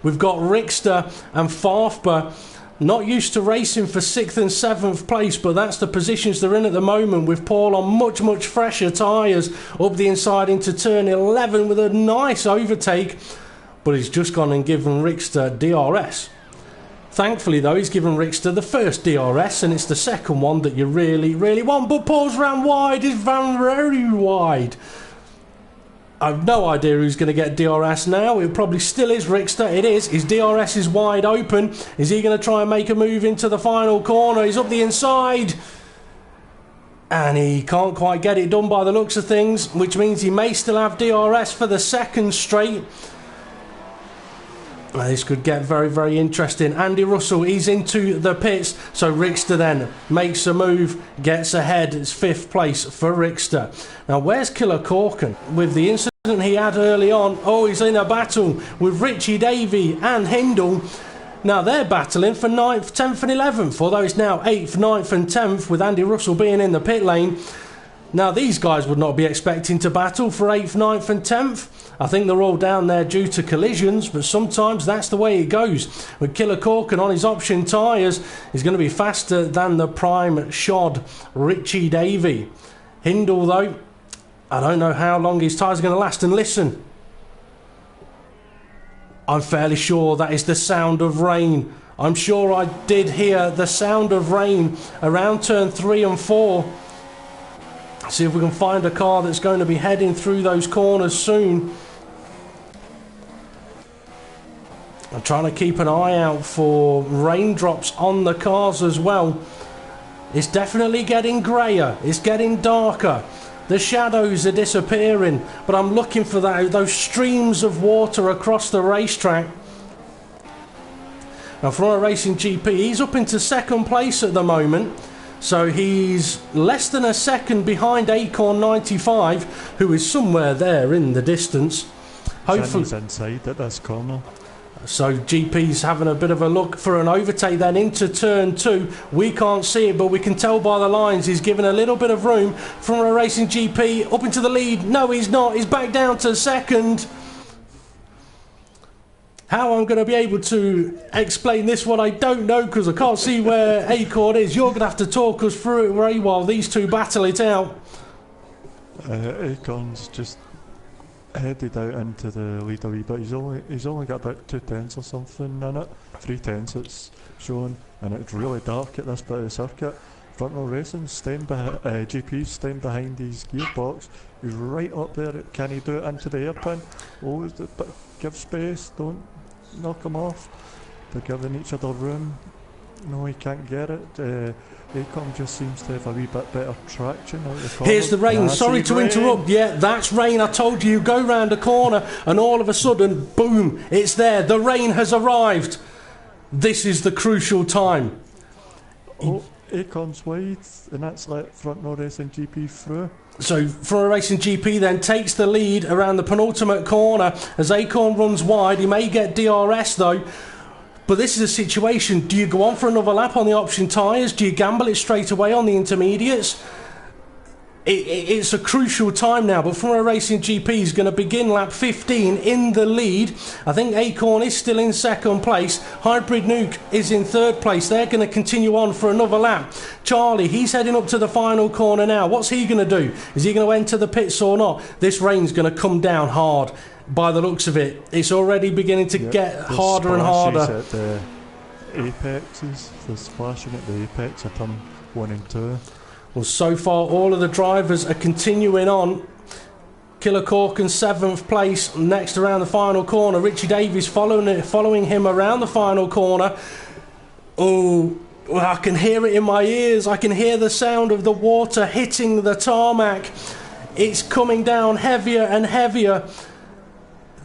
we've got Rickster and Farfber, not used to racing for 6th and 7th place, but that's the positions they're in at the moment, with Paul on much, much fresher tyres up the inside into turn 11 with a nice overtake. But he's just gone and given Rickster DRS. Thankfully, though, he's given Rickster the first DRS, and it's the second one that you really, really want. But Paul's ran wide. He's ran very wide. I've no idea who's going to get DRS now. It probably still is Rickster. It is. His DRS is wide open. Is he going to try and make a move into the final corner? He's up the inside. And he can't quite get it done by the looks of things, which means he may still have DRS for the second straight. This could get very, very interesting. Andy Russell, he's into the pits. So Rickster then makes a move, gets ahead. It's 5th place for Rickster. Now, where's Killer Corkin? With the incident he had early on, he's in a battle with Richie Davey and Hindle. Now, they're battling for 9th, 10th and 11th, although it's now 8th, 9th and 10th with Andy Russell being in the pit lane. Now, these guys would not be expecting to battle for 8th, 9th and 10th. I think they're all down there due to collisions, but sometimes that's the way it goes. With Killer Corkin on his option tyres, he's going to be faster than the prime shod Richie Davey. Hindle, though, I don't know how long his tyres are going to last. And listen, I'm fairly sure that is the sound of rain. I'm sure I did hear the sound of rain around turn 3 and 4. See if we can find a car that's going to be heading through those corners soon. I'm trying to keep an eye out for raindrops on the cars as well. It's definitely getting greyer. It's getting darker. The shadows are disappearing, but I'm looking for those streams of water across the racetrack. Now, FRR Racing GP, he's up into 2nd place at the moment. So he's less than a second behind Acorn 95, who is somewhere there in the distance. Hopefully inside at this corner. So GP's having a bit of a look for an overtake then into turn 2. We can't see it, but we can tell by the lines he's given a little bit of room. FRR Racing GP up into the lead. No, he's not. He's back down to 2nd. How I'm going to be able to explain this one, I don't know, because I can't see where Acorn is. You're going to have to talk us through it, Ray, while these two battle it out. Acorn's just headed out into the lead a wee bit. He's only got about 2 tenths or something in it. 3 tenths it's shown, and it's really dark at this bit of the circuit. Front Row Racing staying behind, GP's staying behind his gearbox. He's right up there. Can he do it into the hairpin? But give space, don't knock him off. They're giving each other room. No, he can't get it. Acorn just seems to have a wee bit better traction out the corner. Here's the rain. Sorry to interrupt. Yeah, that's rain. I told you go round a corner and all of a sudden, boom, it's there. The rain has arrived. This is the crucial time. Acorn's wide, and that's let Front Row Racing GP through. So FRR Racing GP then takes the lead around the penultimate corner as Acorn runs wide. He may get DRS though. But this is a situation, do you go on for another lap on the option tyres? Do you gamble it straight away on the intermediates? It's a crucial time now, but FRR Racing GP is going to begin lap 15 in the lead. I think Acorn is still in 2nd place. Hybrid Nuke is in 3rd place. They're going to continue on for another lap. Charlie, he's heading up to the final corner now. What's he going to do? Is he going to enter the pits or not? This rain's going to come down hard by the looks of it. It's already beginning to get harder and harder. At the apexes, the splashing at the apex of turn 1 and 2. Well, so far all of the drivers are continuing on. Killer Corkin 7th place, next around the final corner. Richie Davies following him around the final corner. Oh, I can hear it in my ears. I can hear the sound of the water hitting the tarmac. It's coming down heavier and heavier.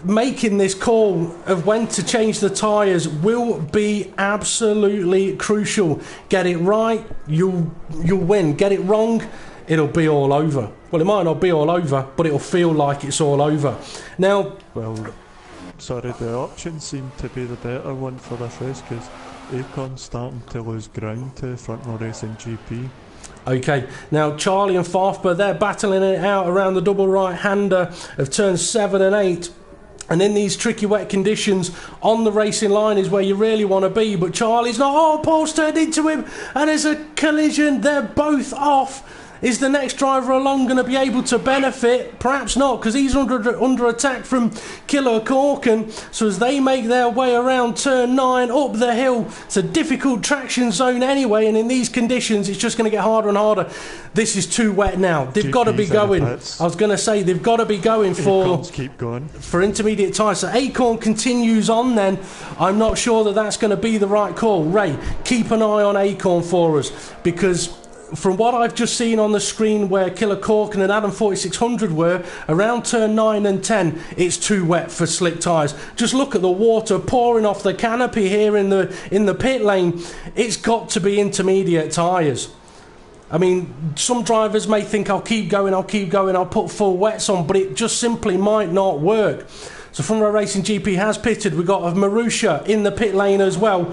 Making this call of when to change the tyres will be absolutely crucial. Get it right, you'll win. Get it wrong, it'll be all over. Well, it might not be all over, but it'll feel like it's all over. Now, the options seem to be the better one for this race because Acorn's starting to lose ground to Front Row Racing GP. Okay, now Charlie and Farfber, they're battling it out around the double right-hander of turns 7 and 8. And in these tricky wet conditions, on the racing line is where you really want to be. But Charlie's not. Oh, Paul's turned into him. And there's a collision. They're both off. Is the next driver along going to be able to benefit? Perhaps not, because he's under attack from Killer Corkin. So as they make their way around turn 9 up the hill, it's a difficult traction zone anyway, and in these conditions it's just going to get harder and harder. This is too wet now. They've got to be going. I was going to say they've got to be going for intermediate tyres. So Acorn continues on then. I'm not sure that that's going to be the right call. Ray, keep an eye on Acorn for us, because from what I've just seen on the screen where Killer Corkin and Adam 4600 were, around turn 9 and 10, it's too wet for slick tyres. Just look at the water pouring off the canopy here in the pit lane. It's got to be intermediate tyres. I mean, some drivers may think I'll keep going, I'll put full wets on, but it just simply might not work. So Front Row Racing GP has pitted. We've got Marusha in the pit lane as well,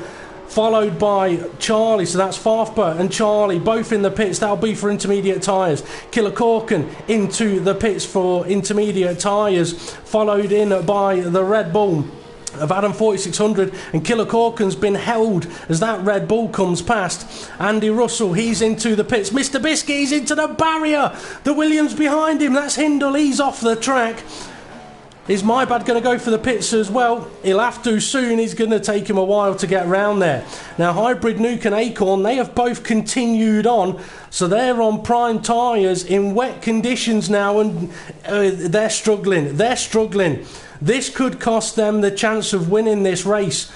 followed by Charlie. So that's Farfba and Charlie both in the pits. That'll be for intermediate tyres. Killer Corkin into the pits for intermediate tyres, followed in by the Red Bull of Adam 4600, and Killer Corkin's been held as that Red Bull comes past. Andy Russell, he's into the pits. Mr. Biscuit, he's into the barrier. The Williams behind him, that's Hindle, he's off the track. Is My Bad going to go for the pits as well? He'll have to soon. He's going to take him a while to get round there. Now, Hybrid Nuke and Acorn, they have both continued on. So they're on prime tyres in wet conditions now, and they're struggling. This could cost them the chance of winning this race.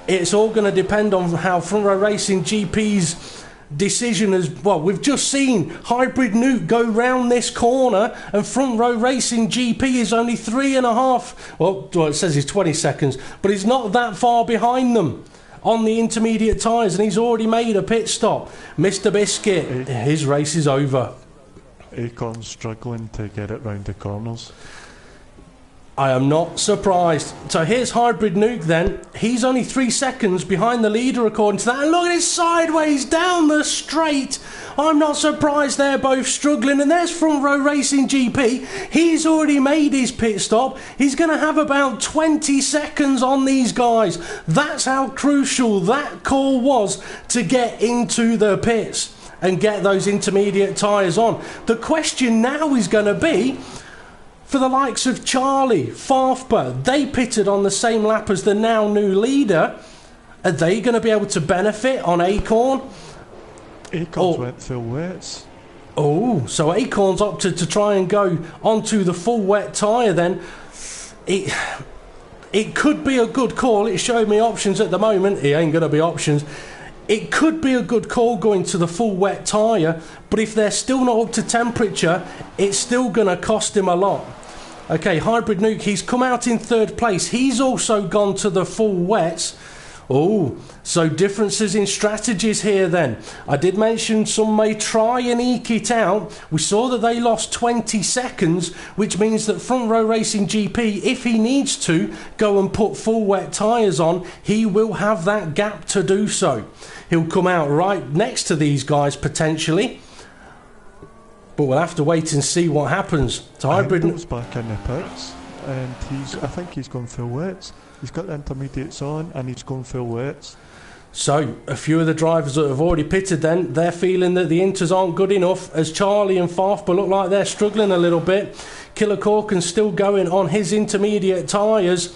It's all going to depend on how Front Row Racing GP's decision as well. We've just seen Hybrid Nuke go round this corner, and Front Row Racing GP is only 3.5. Well, it says he's 20 seconds, but he's not that far behind them on the intermediate tyres, and he's already made a pit stop. Mr. Biscuit, his race is over. Acorn's struggling to get it round the corners. I am not surprised. So here's Hybrid Nuke then. He's only 3 seconds behind the leader according to that. And look at his sideways down the straight. I'm not surprised they're both struggling. And there's Front Row Racing GP. He's already made his pit stop. He's going to have about 20 seconds on these guys. That's how crucial that call was to get into the pits and get those intermediate tyres on. The question now is going to be, for the likes of Charlie, Farfba, they pitted on the same lap as the now new leader. Are they going to be able to benefit on Acorn? Acorn's went full wets. Oh, so Acorn's opted to try and go onto the full wet tyre then. It could be a good call. It showed me options at the moment. It ain't going to be options. It could be a good call going to the full wet tyre, but if they're still not up to temperature, it's still going to cost him a lot. Okay, Hybrid Nuke, he's come out in third place. He's also gone to the full wets. Oh, so differences in strategies here then. I did mention some may try and eke it out. We saw that they lost 20 seconds, which means that Front Row Racing GP, if he needs to go and put full wet tyres on, he will have that gap to do so. He'll come out right next to these guys potentially, but we'll have to wait and see what happens. So Hybrid Nuke's back in the pits, and I think he's gone full wets. He's got the intermediates on, and he's gone full wets. So a few of the drivers that have already pitted then, they're feeling that the inters aren't good enough, as Charlie and Farfba look like they're struggling a little bit. Killer Corkin's still going on his intermediate tyres.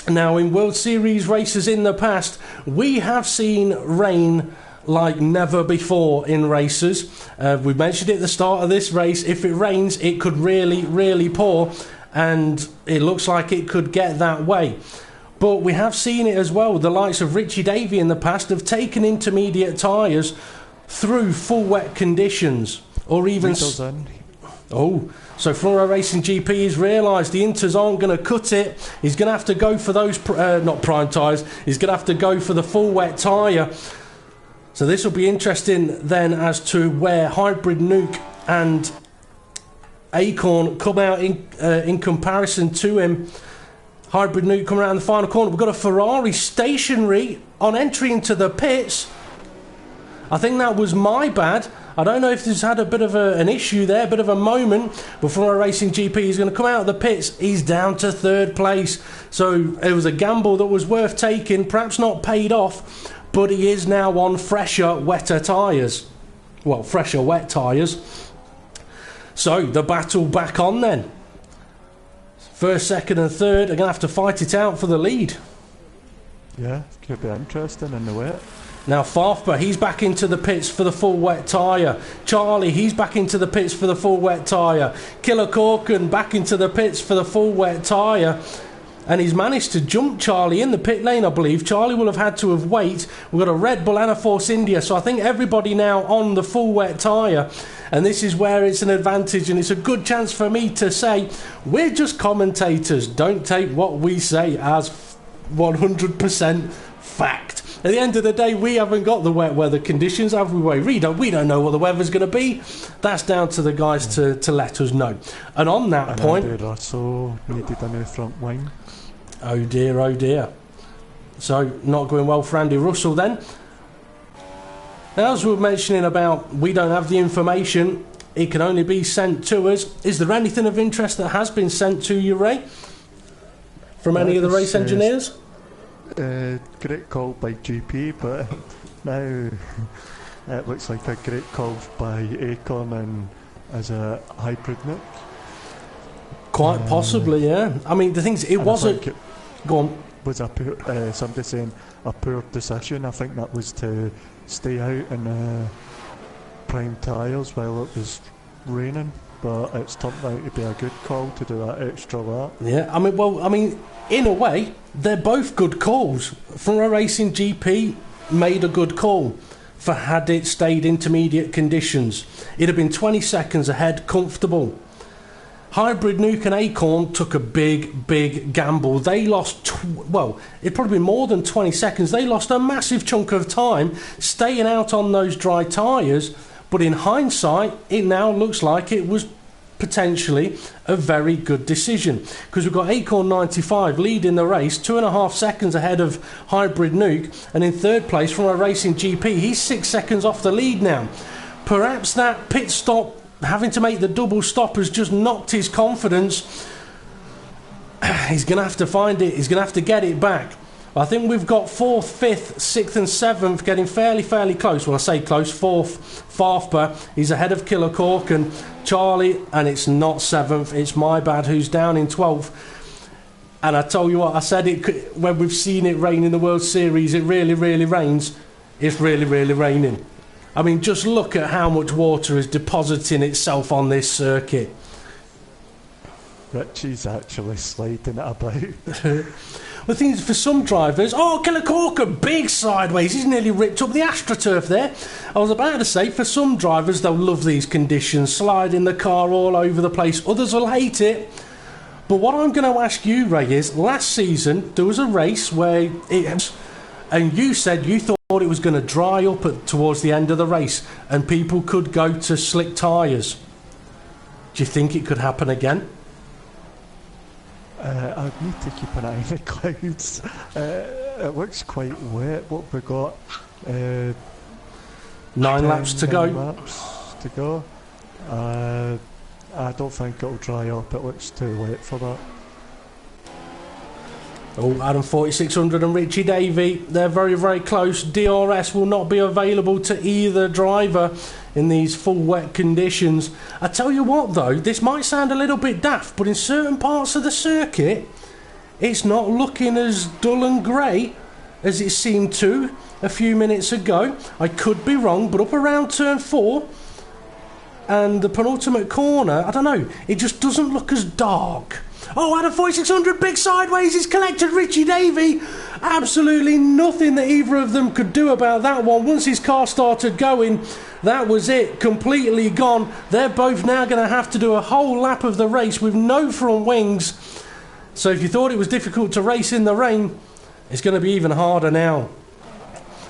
Now, in World Series races in the past, we have seen rain like never before in races. We mentioned it at the start of this race. If it rains, it could really, really pour, and it looks like it could get that way. But we have seen it as well. The likes of Richie Davey in the past have taken intermediate tyres through full wet conditions, or even... Oh, so Front Row Racing GP has realised the inters aren't going to cut it. He's going to have to go for those, not prime tyres, he's going to have to go for the full wet tyre. So this will be interesting then as to where Hybrid Nuke and Acorn come out in comparison to him. Hybrid Nuke coming around the final corner. We've got a Ferrari stationary on entry into the pits. I think that was My Bad. I don't know if this had a bit of an issue there, a bit of a moment. But Front Row Racing GP is going to come out of the pits. He's down to third place. So it was a gamble that was worth taking, perhaps not paid off, but he is now on fresher, wetter tyres. Well, fresher, wet tyres. So the battle back on then. First, second and third are going to have to fight it out for the lead. Yeah, could be interesting in the wet. Now Farfba, he's back into the pits for the full wet tyre. Charlie, he's back into the pits for the full wet tyre. Killer Corkin back into the pits for the full wet tyre. and he's managed to jump Charlie in the pit lane, I believe. Charlie will have had to have waited. We've got a Red Bull and a Force India, so I think everybody now on the full wet tyre, and this is where it's an advantage, and it's a good chance for me to say, we're just commentators. Don't take what we say as 100% fact. At the end of the day, we haven't got the wet weather conditions, have we? We don't know what the weather's going to be. That's down to the guys to let us know. And on that point... Andy Russell needed a new front wing. Oh dear, oh dear. So, not going well for Andy Russell then. Now, as we were mentioning about we don't have the information, it can only be sent to us. Is there anything of interest that has been sent to you, Ray? From any of the race engineers? Great call by GP, but now it looks like a great call by Acorn and as a hybrid nuke. Quite possibly, yeah. I mean, the thing is, it wasn't... Go on. Was a poor, somebody saying a poor decision. I think that was to stay out in prime tyres while it was raining, but it's turned out to be a good call to do that extra lap. Yeah, I mean, in a way, they're both good calls. FRR Racing GP made a good call for had it stayed intermediate conditions. It'd have been 20 seconds ahead, comfortable. Hybrid Nuke and Acorn took a big gamble. They lost, it'd probably been more than 20 seconds. They lost a massive chunk of time staying out on those dry tyres. But in hindsight, it now looks like it was potentially a very good decision, because we've got Acorn 95 leading the race, 2.5 seconds ahead of Hybrid Nuke, and in third place from our Racing GP, he's 6 seconds off the lead now. Perhaps that pit stop, having to make the double stop, has just knocked his confidence. He's going to have to find it, he's going to have to get it back. I think we've got 4th, 5th, 6th and 7th getting fairly close. Well, I say close. 4th, Farfber, he's ahead of Killer Cork and Charlie, and it's not 7th, it's my bad, who's down in 12th. And I tell you what, I said it when we've seen it rain in the World Series, it really rains. It's really raining. I mean, just look at how much water is depositing itself on this circuit. Richie's actually sliding it about. The thing is, for some drivers, Killer Corker, big sideways, he's nearly ripped up the AstroTurf there. I was about to say, for some drivers, they'll love these conditions, sliding the car all over the place. Others will hate it. But what I'm going to ask you, Ray, is last season, there was a race where and you said you thought it was going to dry up towards the end of the race and people could go to slick tyres. Do you think it could happen again? I'd need to keep an eye on the clouds. It looks quite wet. What we got? 9 laps to go. 9 laps to go. I don't think it'll dry up. It looks too late for that. Oh, Adam 4600 and Richie Davey, they're very close. DRS will not be available to either driver in these full wet conditions. I tell you what though, this might sound a little bit daft, but in certain parts of the circuit, it's not looking as dull and grey as it seemed to a few minutes ago. I could be wrong, but up around turn 4 and the penultimate corner, I don't know, it just doesn't look as dark. Oh, Adam 4600, big sideways, he's collected Richie Davey. Absolutely nothing that either of them could do about that one. Once his car started going, that was it, completely gone. They're both now going to have to do a whole lap of the race with no front wings. So if you thought it was difficult to race in the rain, it's going to be even harder now.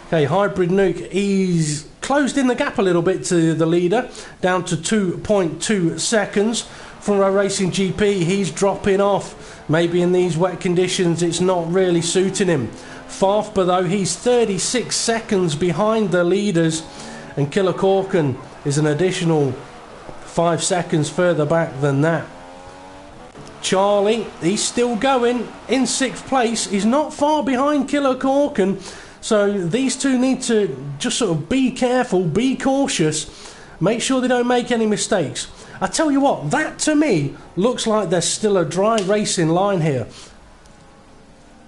Okay, Hybrid Nuke, he's closed in the gap a little bit to the leader, down to 2.2 seconds. From our Racing GP, he's dropping off. Maybe in these wet conditions it's not really suiting him. Farfber though, he's 36 seconds behind the leaders, and Killer Corkin is an additional 5 seconds further back than that. Charlie, he's still going in 6th place. He's not far behind Killer Corkin, so these two need to just sort of be careful, be cautious, make sure they don't make any mistakes. I tell you what, that to me looks like there's still a dry racing line here.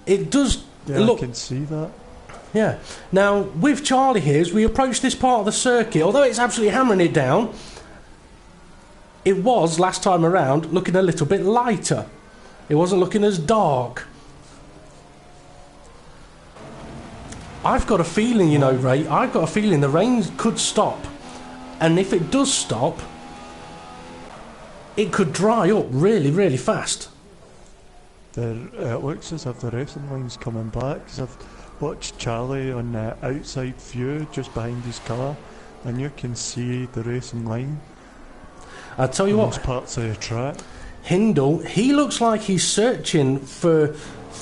It does look... I can see that. Yeah. Now, with Charlie here, as we approach this part of the circuit, although it's absolutely hammering it down, it was, last time around, looking a little bit lighter. It wasn't looking as dark. I've got a feeling, you know, Ray, I've got a feeling the rain could stop. And if it does stop, it could dry up really, really fast. It looks as if the racing line's coming back, 'cause I've watched Charlie on the outside view just behind his car, and you can see the racing line. I tell you what, most parts of the track. Hindle, he looks like he's searching for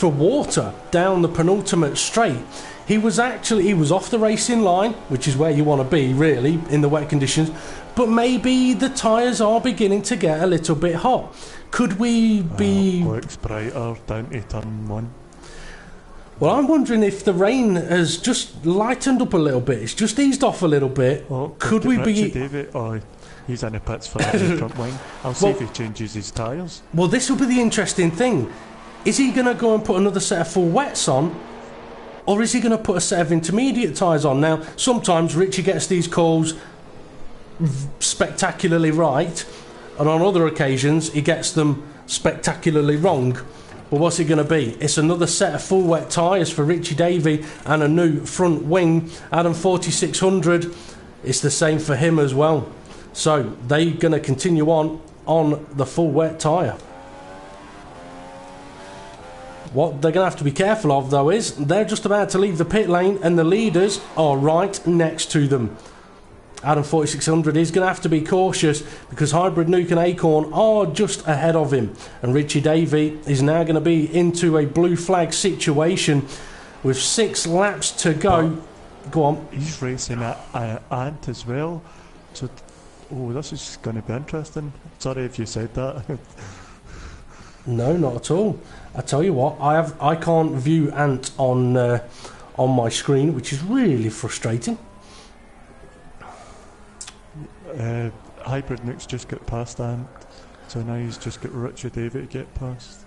water down the penultimate straight. He was off the racing line, which is where you want to be really in the wet conditions, but maybe the tyres are beginning to get a little bit hot. Could we be... looks brighter down to turn 1. Well, I'm wondering if the rain has just lightened up a little bit. It's just eased off a little bit. Oh, could we be... David? Oh, he's in the pits for the front wing. I'll see if he changes his tyres. Well, this will be the interesting thing. Is he going to go and put another set of full wets on? Or is he going to put a set of intermediate tyres on? Now, sometimes Richie gets these calls spectacularly right, and on other occasions he gets them spectacularly wrong. But what's it going to be? It's another set of full wet tyres for Richie Davey and a new front wing. Adam 4600, it's the same for him as well. So they're going to continue on the full wet tyre. What they're going to have to be careful of though is they're just about to leave the pit lane and the leaders are right next to them. Adam 4600 is going to have to be cautious because Hybrid Nuke and Acorn are just ahead of him, and Richie Davey is now going to be into a blue flag situation with 6 laps to go. Go on. He's racing at Ant as well, so this is going to be interesting. Sorry if you said that. No, not at all. I tell you what, I can't view Ant on my screen, which is really frustrating. Hybrid Nuke's just got past Ant, so now he's just got Richard Davey to get past.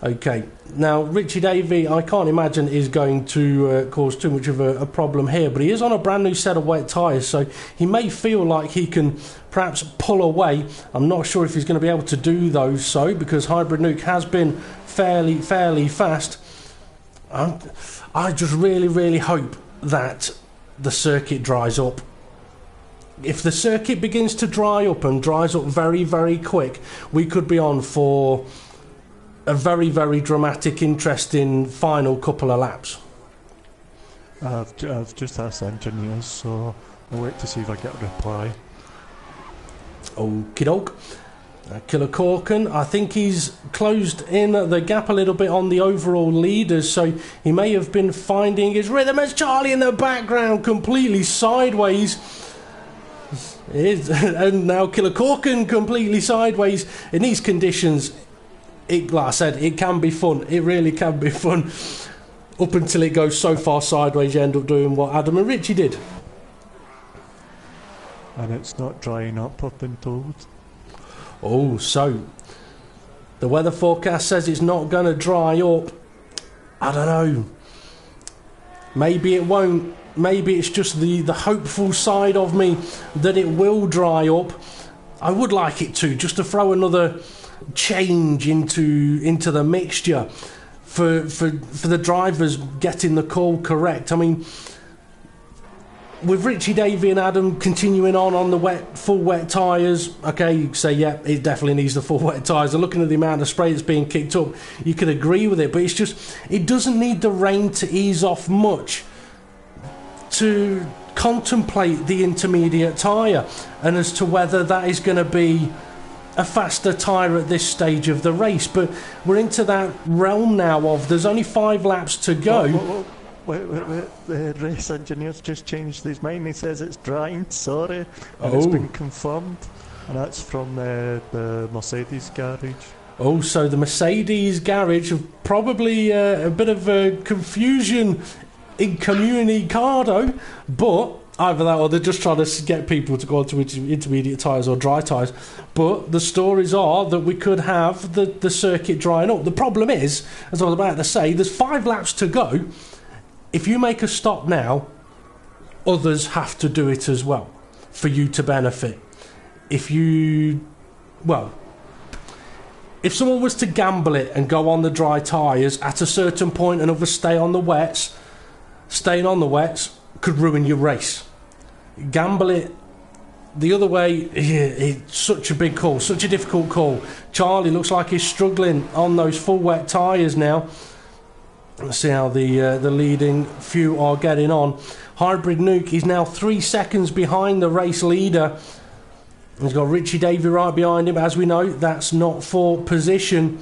Okay, now Richie Davey, I can't imagine is going to cause too much of a problem here, but he is on a brand new set of wet tyres, so he may feel like he can perhaps pull away. I'm not sure if he's going to be able to do those so, because Hybrid Nuke has been fairly fast. I just really hope that the circuit dries up. If the circuit begins to dry up and dries up very quick, we could be on for a very dramatic, interesting final couple of laps. I've just asked engineers, so I'll wait to see if I get a reply. Okie doke. Killer Corkin, I think he's closed in the gap a little bit on the overall leaders, so he may have been finding his rhythm as Charlie in the background completely sideways. And now Killer Corkin completely sideways. In these conditions, like I said, it can be fun. It really can be fun. Up until it goes so far sideways, you end up doing what Adam and Richie did. And it's not drying up, I've been told. Oh, so the weather forecast says it's not going to dry up. I don't know. Maybe it won't. Maybe it's just the hopeful side of me that it will dry up. I would like it to, just to throw another change into the mixture for the drivers getting the call correct. I mean, with Richie Davey and Adam continuing on the full wet tyres, okay, you say, yeah, it definitely needs the full wet tyres. And looking at the amount of spray that's being kicked up, you could agree with it. But it's just, it doesn't need the rain to ease off much to contemplate the intermediate tyre and as to whether that is going to be a faster tyre at this stage of the race. But we're into that realm now of there's only 5 laps to go. Wait, the race engineer's just changed his mind. He says it's drying, sorry. And it's been confirmed. And that's from the Mercedes garage. Oh, so the Mercedes garage have probably a bit of confusion in communicado, but either that or they're just trying to get people to go onto intermediate tyres or dry tyres. But the stories are that we could have the circuit drying up. The problem is, as I was about to say, there's 5 laps to go. If you make a stop now, others have to do it as well for you to benefit. If if someone was to gamble it and go on the dry tyres at a certain point and others stay on the wets, staying on the wets could ruin your race. Gamble it the other way, it's such a big call, such a difficult call. Charlie looks like he's struggling on those full wet tyres now. Let's see how the leading few are getting on. Hybrid Nuke is now 3 seconds behind the race leader. He's got Richie Davey right behind him. As we know, that's not for position.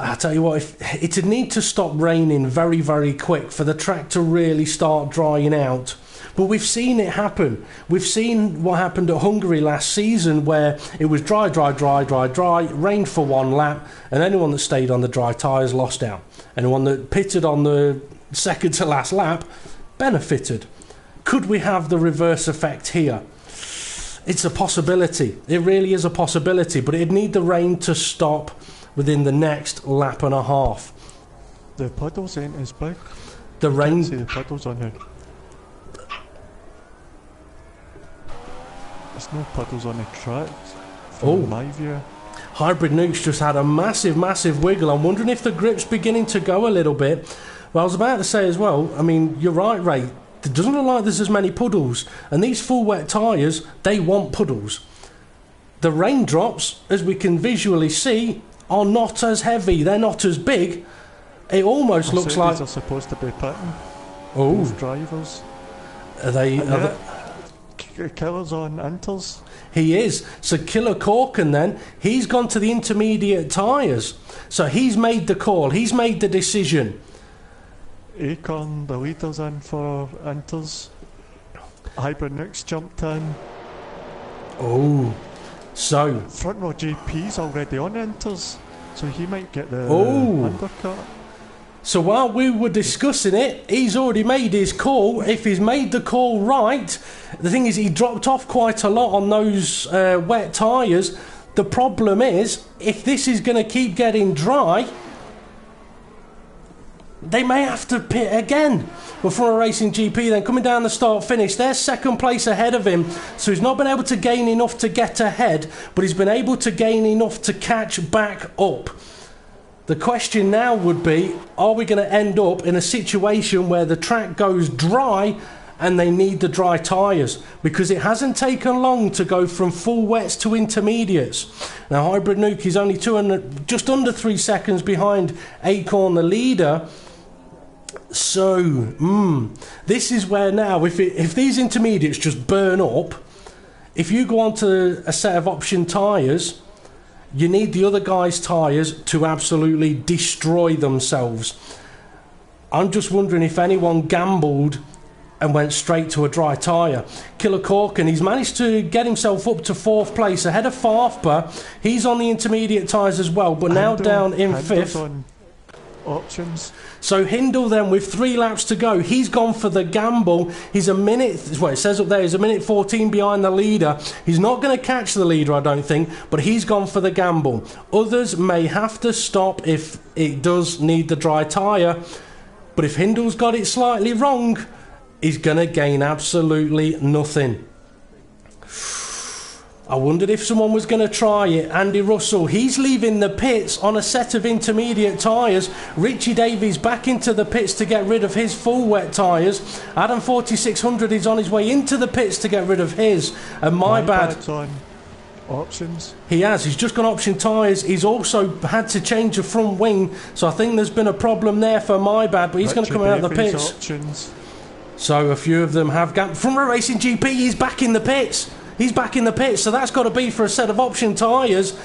I tell you what, if it'd need to stop raining very, very quick for the track to really start drying out. But we've seen it happen. We've seen what happened at Hungary last season, where it was dry, rained for one lap, and anyone that stayed on the dry tyres lost out. Anyone that pitted on the second to last lap benefited. Could we have the reverse effect here? It's a possibility. It really is a possibility, but it'd need the rain to stop within the next lap and a half. The puddles ain't as big. The rain. Can't see the puddles on here. There's no puddles on the track from my view. Hybrid Nuke's just had a massive wiggle. I'm wondering if the grip's beginning to go a little bit. Well, I was about to say as well, I mean, you're right, Ray. It doesn't look like there's as many puddles. And these full wet tyres, they want puddles. The raindrops, as we can visually see, are not as heavy. They're not as big. It almost looks like... are supposed to be pitting. Oh. Both drivers. Are they... Killer's on inters. He is. So Killer Corkin then, he's gone to the intermediate tyres. So he's made the call. He's made the decision. Acorn, the leader's in for inters. Hybrid Nuke's jumped in. Oh. So... Front row GP's already on inters, so he might get the undercut. So while we were discussing it, he's already made his call. If he's made the call right, the thing is he dropped off quite a lot on those wet tyres. The problem is, if this is going to keep getting dry, they may have to pit again. But from a Racing GP then, coming down the start finish, they're second place ahead of him. So he's not been able to gain enough to get ahead, but he's been able to gain enough to catch back up. The question now would be, are we going to end up in a situation where the track goes dry and they need the dry tyres? Because it hasn't taken long to go from full wets to intermediates. Now Hybrid Nuke is only just under 3 seconds behind Acorn, the leader. So, this is where now, if these intermediates just burn up, if you go onto a set of option tyres, you need the other guy's tyres to absolutely destroy themselves. I'm just wondering if anyone gambled and went straight to a dry tyre. Killer Corkin, he's managed to get himself up to 4th place ahead of Farfba. He's on the intermediate tyres as well, but now down in 5th. On options. So Hindle then, with 3 laps to go, he's gone for the gamble. He's a minute, well, it says up there, he's a minute 14 behind the leader. He's not going to catch the leader, I don't think, but he's gone for the gamble. Others may have to stop if it does need the dry tyre, but if Hindle's got it slightly wrong, he's going to gain absolutely nothing. I wondered if someone was going to try it. Andy Russell, he's leaving the pits on a set of intermediate tyres. Richie Davies back into the pits to get rid of his full wet tyres. Adam 4600 is on his way into the pits to get rid of his. And my bad. On options. He has. He's just gone option tyres. He's also had to change the front wing. So I think there's been a problem there for my bad. But he's going to come out of the pits. Options. So a few of them have gone. From a Racing GP, he's back in the pits. He's back in the pits, so that's got to be for a set of option tyres.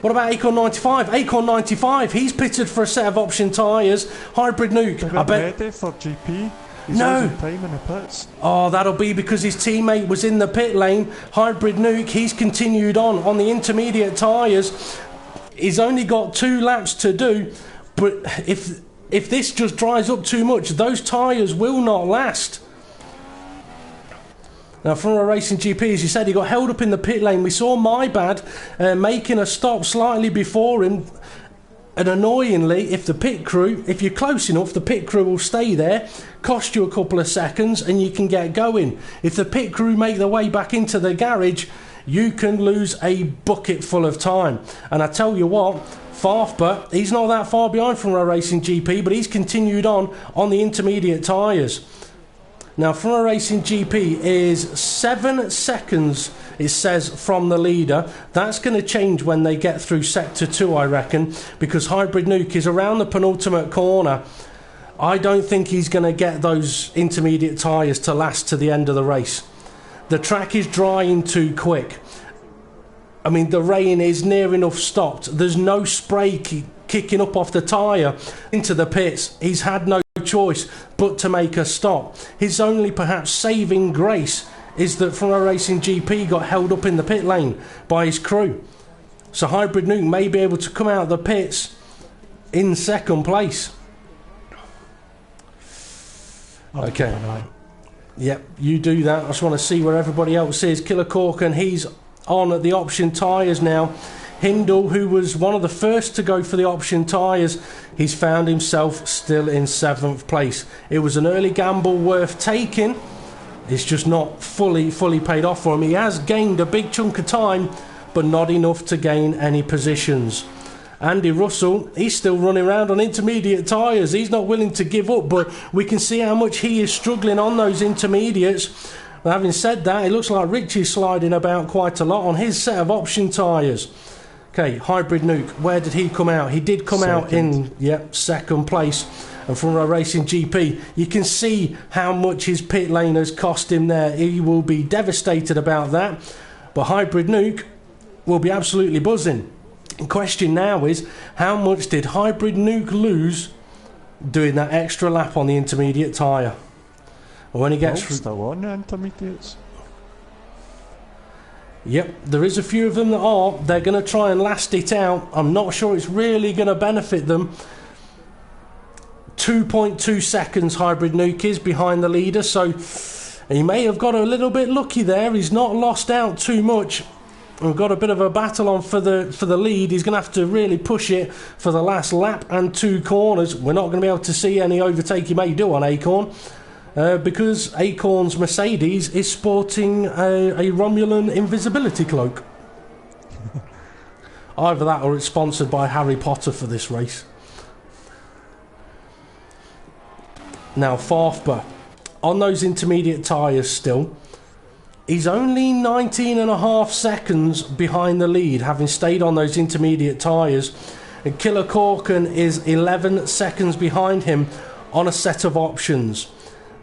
What about Acorn 95? Acorn 95, he's pitted for a set of option tyres. Hybrid Nuke, I bet. Ready for GP. He's no. Time in the pits. Oh, that'll be because his teammate was in the pit lane. Hybrid Nuke, he's continued on the intermediate tyres. He's only got 2 laps to do, but if this just dries up too much, those tyres will not last. Now, from a Racing GP, as you said, he got held up in the pit lane. We saw my bad making a stop slightly before him. And annoyingly, if you're close enough, the pit crew will stay there, cost you a couple of seconds, and you can get going. If the pit crew make their way back into the garage, you can lose a bucket full of time. And I tell you what, Farfba, he's not that far behind from FRR Racing GP, but he's continued on the intermediate tyres. Now, FRR Racing GP is 7 seconds, it says, from the leader. That's going to change when they get through Sector 2, I reckon, because Hybrid Nuke is around the penultimate corner. I don't think he's going to get those intermediate tyres to last to the end of the race. The track is drying too quick. I mean, the rain is near enough stopped. There's no spray kicking up off the tyre into the pits. He's had no choice but to make a stop. His only perhaps saving grace is that FRR Racing GP got held up in the pit lane by his crew. So Hybrid Nuke may be able to come out of the pits in second place. Okay. Yep, you do that. I just want to see where everybody else is. Killer Corkin, he's on at the option tyres now. Hindle, who was one of the first to go for the option tyres, he's found himself still in 7th place. It was an early gamble worth taking. It's just not fully paid off for him. He has gained a big chunk of time, but not enough to gain any positions. Andy Russell, he's still running around on intermediate tyres. He's not willing to give up, but we can see how much he is struggling on those intermediates. But having said that, it looks like Richie's sliding about quite a lot on his set of option tyres. Okay, Hybrid Nuke, where did he come out? He did come out in, second place. And from FRR Racing GP, you can see how much his pit lane has cost him there. He will be devastated about that. But Hybrid Nuke will be absolutely buzzing. The question now is, how much did Hybrid Nuke lose doing that extra lap on the intermediate tyre? And when he gets still on the intermediates. Yep, there is a few of them that are. They're going to try and last it out. I'm not sure it's really going to benefit them. 2.2 seconds Hybrid Nuke is behind the leader, so he may have got a little bit lucky there. He's not lost out too much. We've got a bit of a battle on for the lead. He's going to have to really push it for the last lap and 2 corners. We're not going to be able to see any overtake he may do on Acorn, because Acorn's Mercedes is sporting a Romulan invisibility cloak. Either that or it's sponsored by Harry Potter for this race. Now Farfba, on those intermediate tyres still, he's only 19.5 seconds behind the lead, having stayed on those intermediate tyres. And Killer Corkin is 11 seconds behind him on a set of options.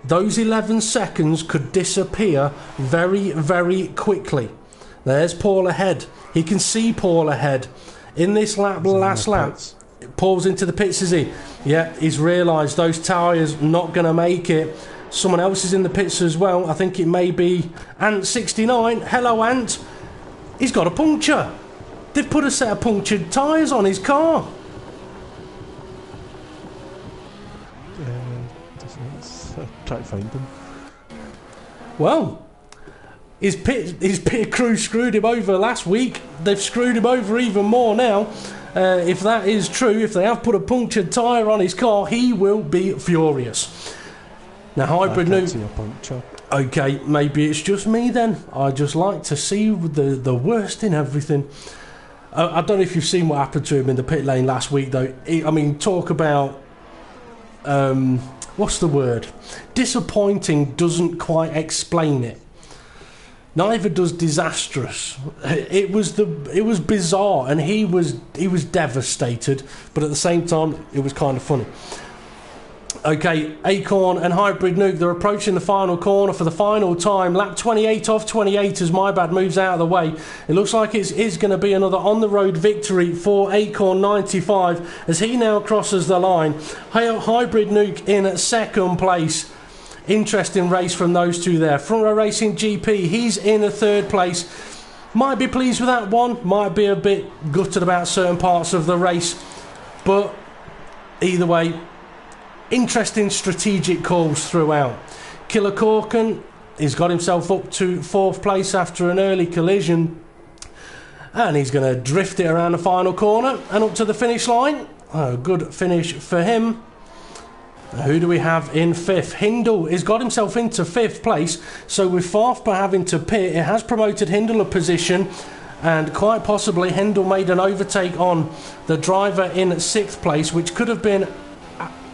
Those 11 seconds could disappear very, very quickly. There's Paul ahead. He can see Paul ahead. In this lap, last lap, Paul's into the pits, is he? Yeah, he's realised those tyres not going to make it. Someone else is in the pits as well. I think it may be Ant69. Hello, Ant. He's got a puncture. They've put a set of punctured tyres on his car. Try to find him. Well, his pit crew screwed him over last week. They've screwed him over even more now. If that is true, if they have put a punctured tyre on his car, he will be furious. Now, Hybrid Nuke. Okay, maybe it's just me then. I just like to see the worst in everything. I don't know if you've seen what happened to him in the pit lane last week, though. I mean, talk about what's the word? Disappointing doesn't quite explain it. Neither does disastrous. It was bizarre, and he was devastated, but at the same time, it was kind of funny. Okay, Acorn and Hybrid Nuke, they're approaching the final corner for the final time. Lap 28 off 28 as My Bad moves out of the way. It looks like it is going to be another on-the-road victory for Acorn 95 as he now crosses the line. Hybrid Nuke in at second place. Interesting race from those two there. FRR Racing GP, he's in a third place. Might be pleased with that one. Might be a bit gutted about certain parts of the race. But either way, interesting strategic calls throughout. Killer Corkin, he's got himself up to fourth place after an early collision. And he's going to drift it around the final corner and up to the finish line. Oh, good finish for him. Who do we have in fifth? Hindle has got himself into fifth place, so with Farfba having to pit, it has promoted Hindle a position, and quite possibly Hindle made an overtake on the driver in sixth place, which could have been,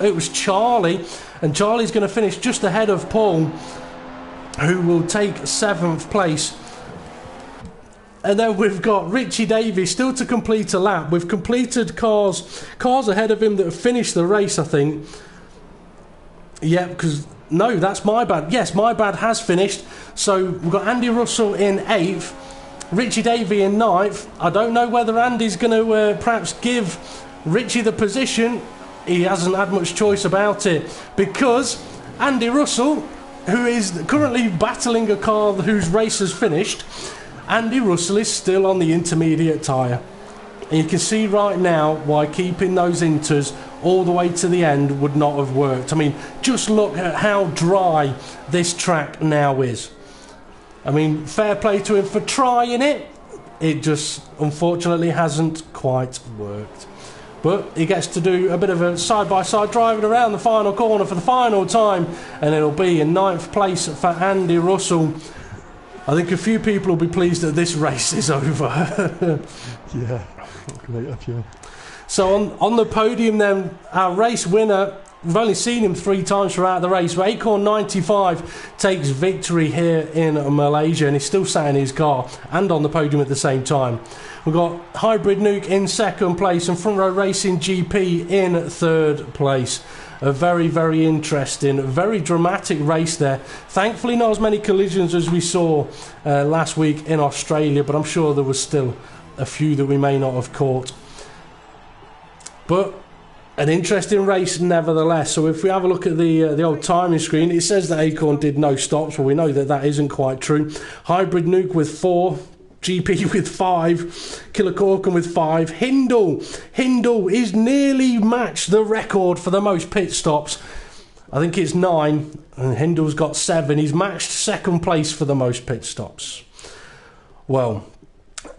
it was Charlie, and Charlie's going to finish just ahead of Paul, who will take seventh place. And then we've got Richie Davies still to complete a lap. We've completed cars ahead of him that have finished the race, I think. Yeah, because no, that's my bad. Yes, my bad has finished. So we've got Andy Russell in 8th, Richie Davey in 9th. I don't know whether Andy's going to perhaps give Richie the position. He hasn't had much choice about it, because Andy Russell, who is currently battling a car whose race has finished, Andy Russell is still on the intermediate tyre. And you can see right now why keeping those inters all the way to the end would not have worked. I mean, just look at how dry this track now is. I mean, fair play to him for trying it. It just unfortunately hasn't quite worked. But he gets to do a bit of a side-by-side driving around the final corner for the final time, and it'll be in 9th place for Andy Russell. I think a few people will be pleased that this race is over. Yeah, great of you. So on the podium then, our race winner, we've only seen him 3 times throughout the race, but Acorn 95 takes victory here in Malaysia, and he's still sat in his car and on the podium at the same time. We've got Hybrid Nuke in 2nd place and Front Row Racing GP in 3rd place. A very, very interesting, very dramatic race there. Thankfully not as many collisions as we saw last week in Australia, but I'm sure there was still a few that we may not have caught. But an interesting race nevertheless. So if we have a look at the old timing screen, it says that Acorn did no stops. Well, we know that that isn't quite true. Hybrid Nuke with 4, GP with 5, Killer Corkin with 5. Hindle is nearly matched the record for the most pit stops. I think it's 9, and Hindle's got 7. He's matched 2nd place for the most pit stops. Well,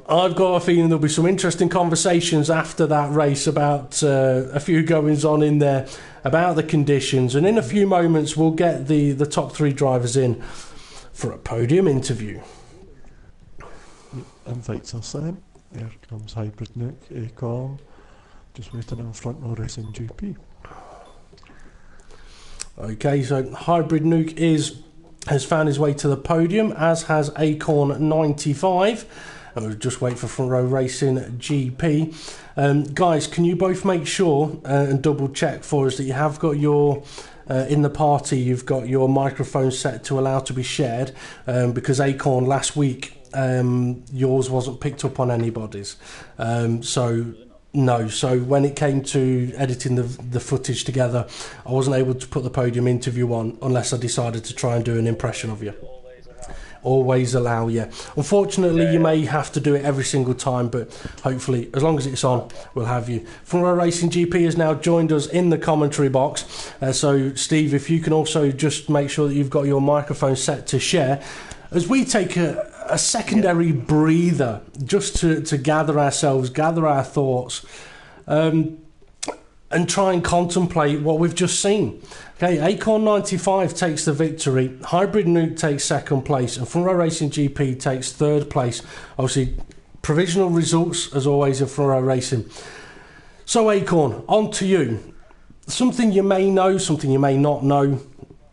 I've got a feeling there'll be some interesting conversations after that race about a few goings on in there, about the conditions, and in a few moments we'll get the top 3 drivers in for a podium interview. Invites are sent. Here comes Hybrid Nuke, Acorn, just waiting on Front Row Racing GP. Okay, so Hybrid Nuke has found his way to the podium, as has Acorn 95. And we'll just wait for Front Row Racing GP. Guys, can you both make sure and double check for us that you have got your in the party, you've got your microphone set to allow to be shared, because Acorn last week, yours wasn't picked up on anybody's. So when it came to editing the footage together, I wasn't able to put the podium interview on unless I decided to try and do an impression of you. Always allow you. Unfortunately, you may have to do it every single time, but hopefully, as long as it's on, we'll have you. Front Row Racing GP has now joined us in the commentary box. So, Steve, if you can also just make sure that you've got your microphone set to share, as we take a secondary breather just to gather ourselves, gather our thoughts, and try and contemplate what we've just seen. Okay, Acorn 95 takes the victory, Hybrid Nuke takes 2nd place, and Front Row Racing GP takes 3rd place. Obviously, provisional results, as always, in Front Row Racing. So, Acorn, on to you. Something you may know, something you may not know,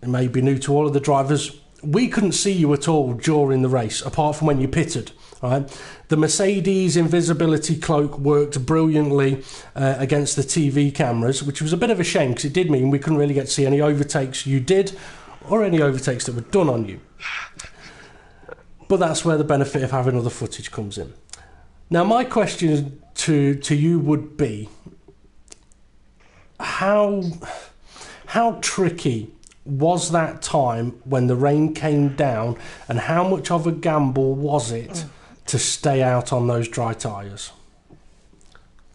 it may be new to all of the drivers. We couldn't see you at all during the race, apart from when you pitted. Right? The Mercedes invisibility cloak worked brilliantly against the TV cameras, which was a bit of a shame because it did mean we couldn't really get to see any overtakes you did or any overtakes that were done on you. But that's where the benefit of having other footage comes in. Now, my question to you would be, how tricky was that time when the rain came down, and how much of a gamble was it to stay out on those dry tyres?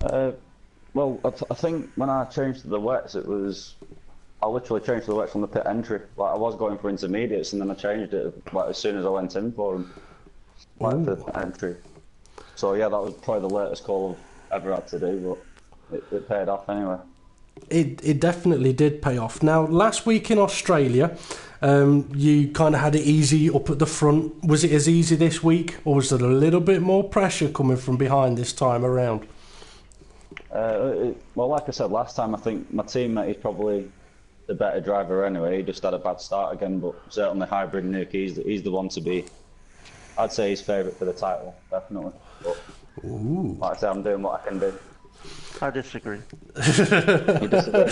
Well, I think when I changed to the wets, I literally changed to the wets on the pit entry. Like, I was going for intermediates, and then I changed it like as soon as I went in for them, like the entry. So yeah, that was probably the latest call I've ever had to do, but it paid off anyway. It definitely did pay off. Now, last week in Australia, you kind of had it easy up at the front. Was it as easy this week, or was there a little bit more pressure coming from behind this time around? Well, like I said last time, I think my teammate is probably the better driver anyway. He just had a bad start again, but certainly Hybrid Nuke, he's the one to be. I'd say he's favourite for the title, definitely. But, like I say, I'm doing what I can do. I disagree. You disagree?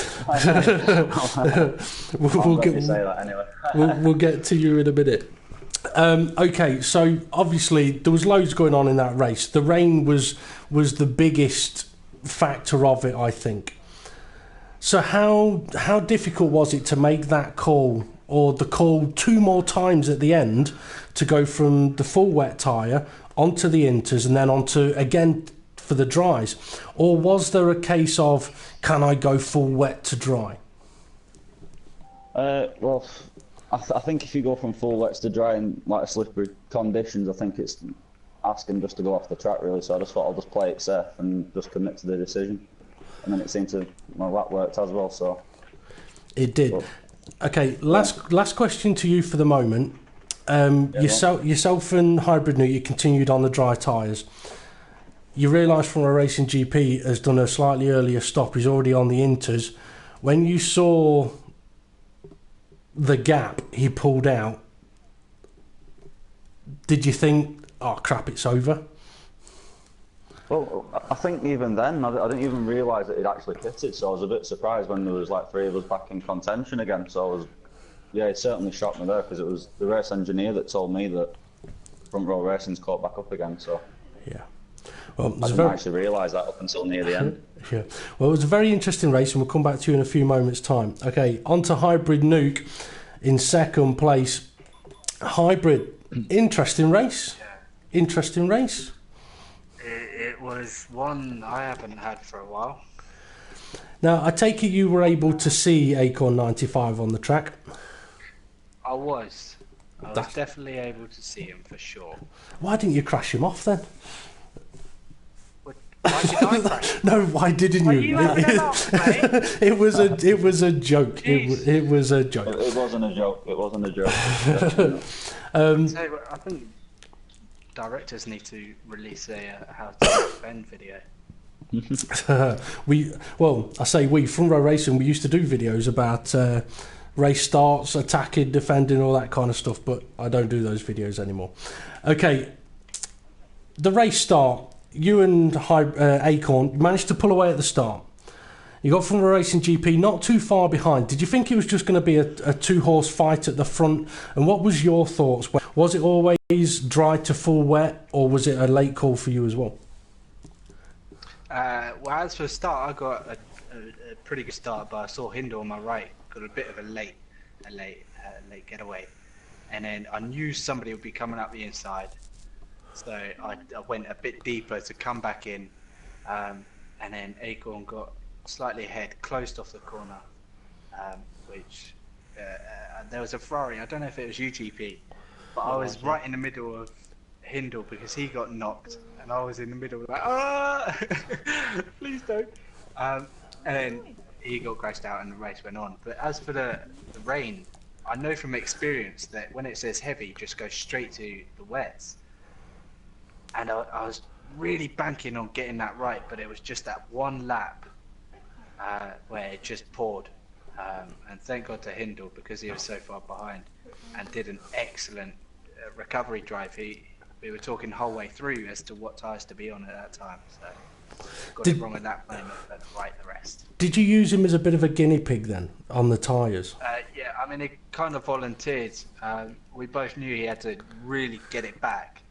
We'll get to you in a minute. Okay, so obviously there was loads going on in that race. The rain was the biggest factor of it, I think. So how difficult was it to make that call, or the call 2 more times at the end, to go from the full wet tyre onto the inters and then onto again for the dries? Or was there a case of, can I go full wet to dry? Well, I think if you go from full wets to dry in like slippery conditions, I think it's asking just to go off the track really. So I just thought I'll just play it safe and just commit to the decision. And then it seemed to, well, that worked as well. So it did. But, okay, last question to you for the moment. Yourself and Hybrid New, you continued on the dry tyres. You realise from a Racing GP has done a slightly earlier stop. He's already on the inters. When you saw the gap he pulled out, did you think, oh crap, it's over? Well, I think even then, I didn't even realise that he'd actually hit it, so I was a bit surprised when there was like 3 of us back in contention again. So it certainly shocked me there, because it was the race engineer that told me that front row racing's caught back up again. So yeah, well, I didn't actually realise that up until near the end. Yeah, well, it was a very interesting race, and we'll come back to you in a few moments' time. Okay, on to Hybrid Nuke in second place. Hybrid, interesting race. Interesting race. It was one I haven't had for a while. Now, I take it you were able to see Acorn 95 on the track? I was definitely able to see him for sure. Why didn't you crash him off then? Why did I crash? No, why didn't you? Are you having a laugh, mate? It was a joke. It was a joke. It wasn't a joke. It wasn't a joke. So I think directors need to release a how to defend video. I say we from Row Racing, we used to do videos about race starts, attacking, defending, all that kind of stuff, but I don't do those videos anymore. Okay, the race start, you and Acorn managed to pull away at the start. You got from the Racing GP not too far behind. Did you think it was just going to be a 2-horse fight at the front? And what was your thoughts? Was it always dry to full wet, or was it a late call for you as well? Well, as for the start, I got a pretty good start, but I saw Hinder on my right got a bit of a late getaway, and then I knew somebody would be coming up the inside, so I went a bit deeper to come back in, and then Acorn got slightly ahead, closed off the corner, which there was a Ferrari. I don't know if it was UGP, but I was right in the middle of Hindle because he got knocked, and I was in the middle like, please don't. And then he got crashed out, and the race went on. But as for the rain, I know from experience that when it says heavy, just go straight to the wets. And I was really banking on getting that right, but it was just that one lap where it just poured. And thank God to Hindle, because he was so far behind and did an excellent recovery drive. We were talking the whole way through as to what tyres to be on at that time. So got it wrong at that moment, but right the rest. Did you use him as a bit of a guinea pig then on the tyres? Yeah, I mean, he kind of volunteered. We both knew he had to really get it back.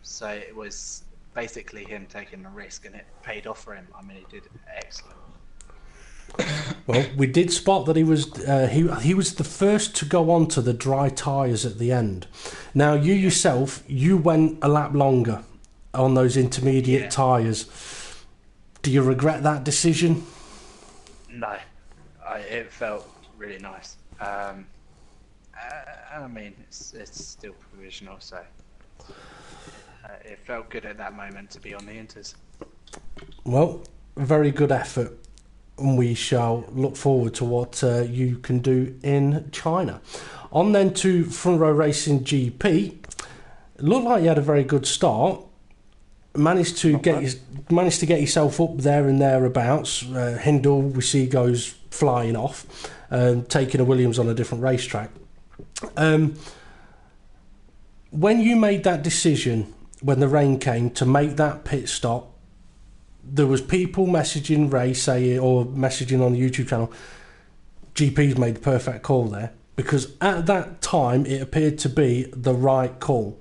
So it was basically him taking the risk, and it paid off for him. I mean, he did excellent. Well, we did spot that he was he was the first to go on to the dry tyres at the end. Now, you yourself, you went a lap longer on those intermediate tyres. Do you regret that decision? No, it felt really nice. I mean, it's still provisional, so it felt good at that moment to be on the inters. Well, very good effort. and we shall look forward to what you can do in China. On then to Front Row Racing GP. It looked like you had a very good start. Managed to get yourself up there and thereabouts. Hindle, we see, goes flying off, taking a Williams on a different racetrack. When you made that decision, when the rain came, to make that pit stop, there was people messaging Ray saying, or messaging on the YouTube channel, GP's made the perfect call there, because at that time it appeared to be the right call.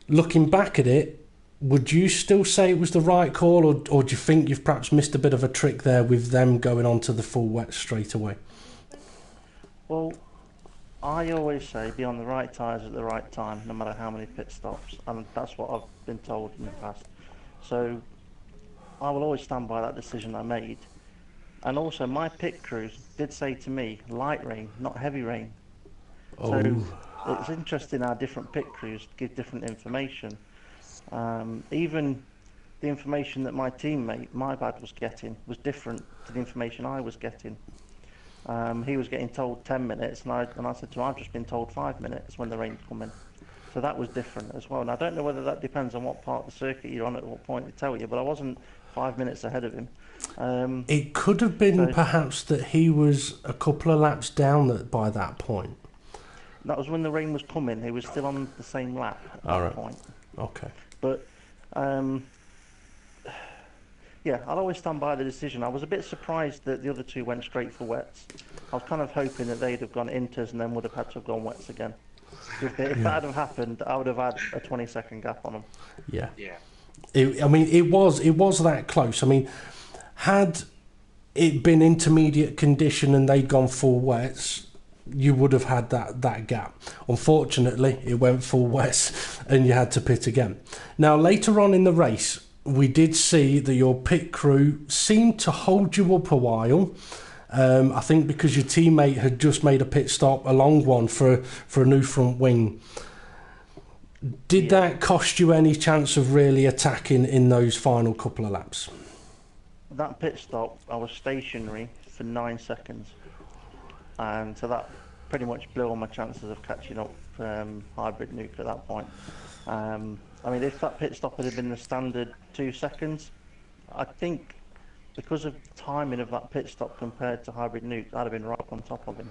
Looking back at it, would you still say it was the right call, or do you think you've perhaps missed a bit of a trick there with them going on to the full wet straight away? Well, I always say be on the right tyres at the right time, no matter how many pit stops, and that's what I've been told in the past. So I will always stand by that decision I made. And also, my pit crews did say to me, light rain, not heavy rain. Oh. So it's interesting how different pit crews give different information. Even the information that my teammate, my bad, was getting was different to the information I was getting. He was getting told 10 minutes, and I said to him, I've just been told 5 minutes when the rain's coming. So that was different as well. And I don't know whether that depends on what part of the circuit you're on at what point they tell you, but I wasn't 5 minutes ahead of him. It could have been perhaps that he was a couple of laps down by that point. That was when the rain was coming. He was still on the same lap at that point. Okay. But yeah, I'll always stand by the decision. I was a bit surprised that the other two went straight for wets. I was kind of hoping that they'd have gone inters and then would have had to have gone wets again. If that had have happened, I would have had a 20-second gap on them. Yeah. Yeah. It was that close. I mean, had it been intermediate condition and they'd gone full wets, you would have had that gap. Unfortunately, it went full wets and you had to pit again. Now, later on in the race, we did see that your pit crew seemed to hold you up a while. I think because your teammate had just made a pit stop, a long one, for a new front wing. Did that cost you any chance of really attacking in those final couple of laps? That pit stop, I was stationary for 9 seconds. And so that pretty much blew all my chances of catching up Hybrid Nuke at that point. I mean, if that pit stop had been the standard 2 seconds, I think because of the timing of that pit stop compared to Hybrid Nuke, I'd have been right on top of him.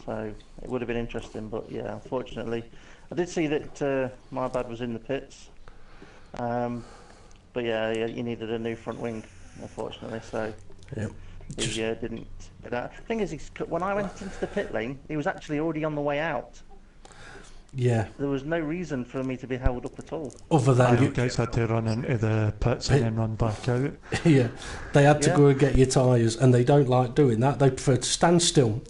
So it would have been interesting, but yeah, unfortunately, I did see that my bad was in the pits. But yeah, you needed a new front wing, unfortunately, so he didn't get that. The thing is, when I went into the pit lane, he was actually already on the way out. Yeah. There was no reason for me to be held up at all. Other than you guys had to run into the pits and then run back out. Yeah, they had to go and get your tyres, and they don't like doing that. They prefer to stand still.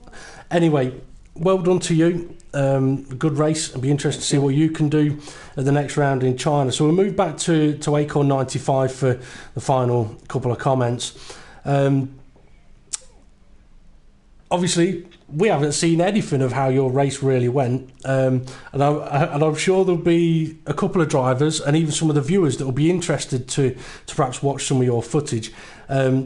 Anyway, well done to you. Good race. I'll be interested to see what you can do at the next round in China. So we'll move back to Acorn 95 for the final couple of comments. Obviously, we haven't seen anything of how your race really went, and I'm sure there'll be a couple of drivers and even some of the viewers that will be interested to perhaps watch some of your footage,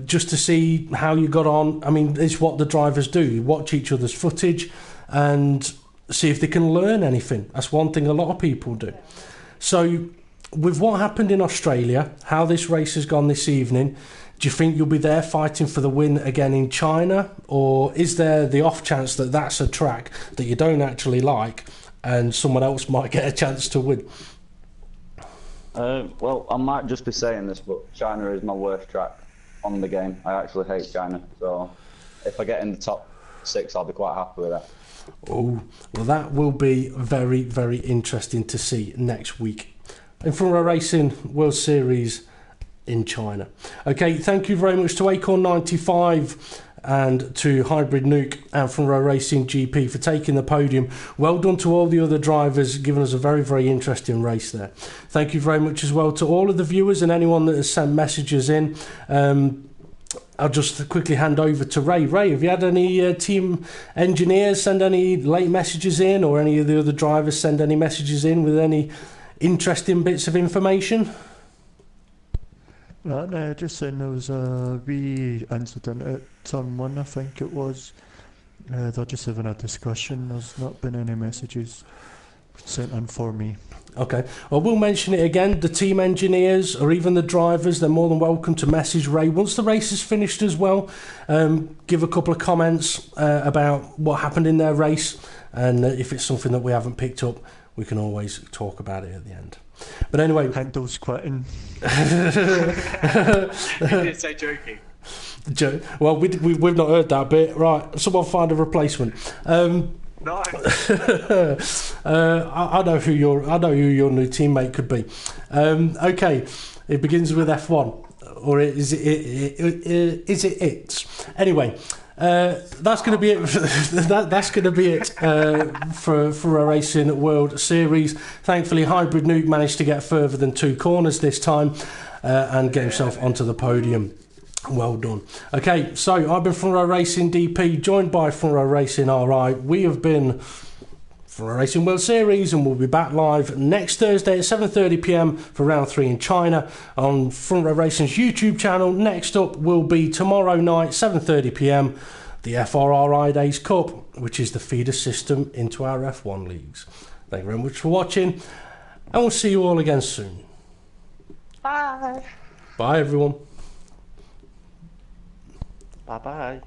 just to see how you got on. I mean, it's what the drivers do. You watch each other's footage and see if they can learn anything. That's one thing a lot of people do. So, with what happened in Australia, how this race has gone this evening, do you think you'll be there fighting for the win again in China? Or is there the off chance that that's a track that you don't actually like and someone else might get a chance to win? Well, I might just be saying this, but China is my worst track on the game. I actually hate China. So if I get in the top 6, I'll be quite happy with that. Oh, well, that will be very, very interesting to see next week in Front Row Racing World Series in China. Okay, thank you very much to Acorn 95 and to Hybrid Nuke and Front Row Racing GP for taking the podium. Well done to all the other drivers, giving us a very, very interesting race there. Thank you very much as well to all of the viewers and anyone that has sent messages in. I'll just quickly hand over to Ray. Ray, have you had any team engineers send any late messages in, or any of the other drivers send any messages in with any interesting bits of information? No, just saying there was a wee incident at turn 1, I think it was. They're just having a discussion. There's not been any messages sent in for me. Okay, well, we'll mention it again. The team engineers or even the drivers, they're more than welcome to message Ray once the race is finished as well. Give a couple of comments about what happened in their race, and if it's something that we haven't picked up, we can always talk about it at the end. But anyway, Handle's quitting. You did say joking. Well, we've not heard that bit. Right, someone find a replacement. No. I know who your new teammate could be. Okay, it begins with F1, or is it? Anyway, that's going to be it. That's going to be it for a Racing World Series. Thankfully, Hybrid Nuke managed to get further than 2 corners this time and get himself onto the podium. Well done. Okay, so I've been Front Row Racing DP, joined by Front Row Racing RI. We have been Front Row Racing World Series, and we'll be back live next Thursday at 7:30 p.m. for round 3 in China on Front Row Racing's YouTube channel. Next up will be tomorrow night, 7:30 p.m, the FRR Days Cup, which is the feeder system into our F1 leagues. Thank you very much for watching, and we'll see you all again soon. Bye. Bye, everyone. Bye-bye.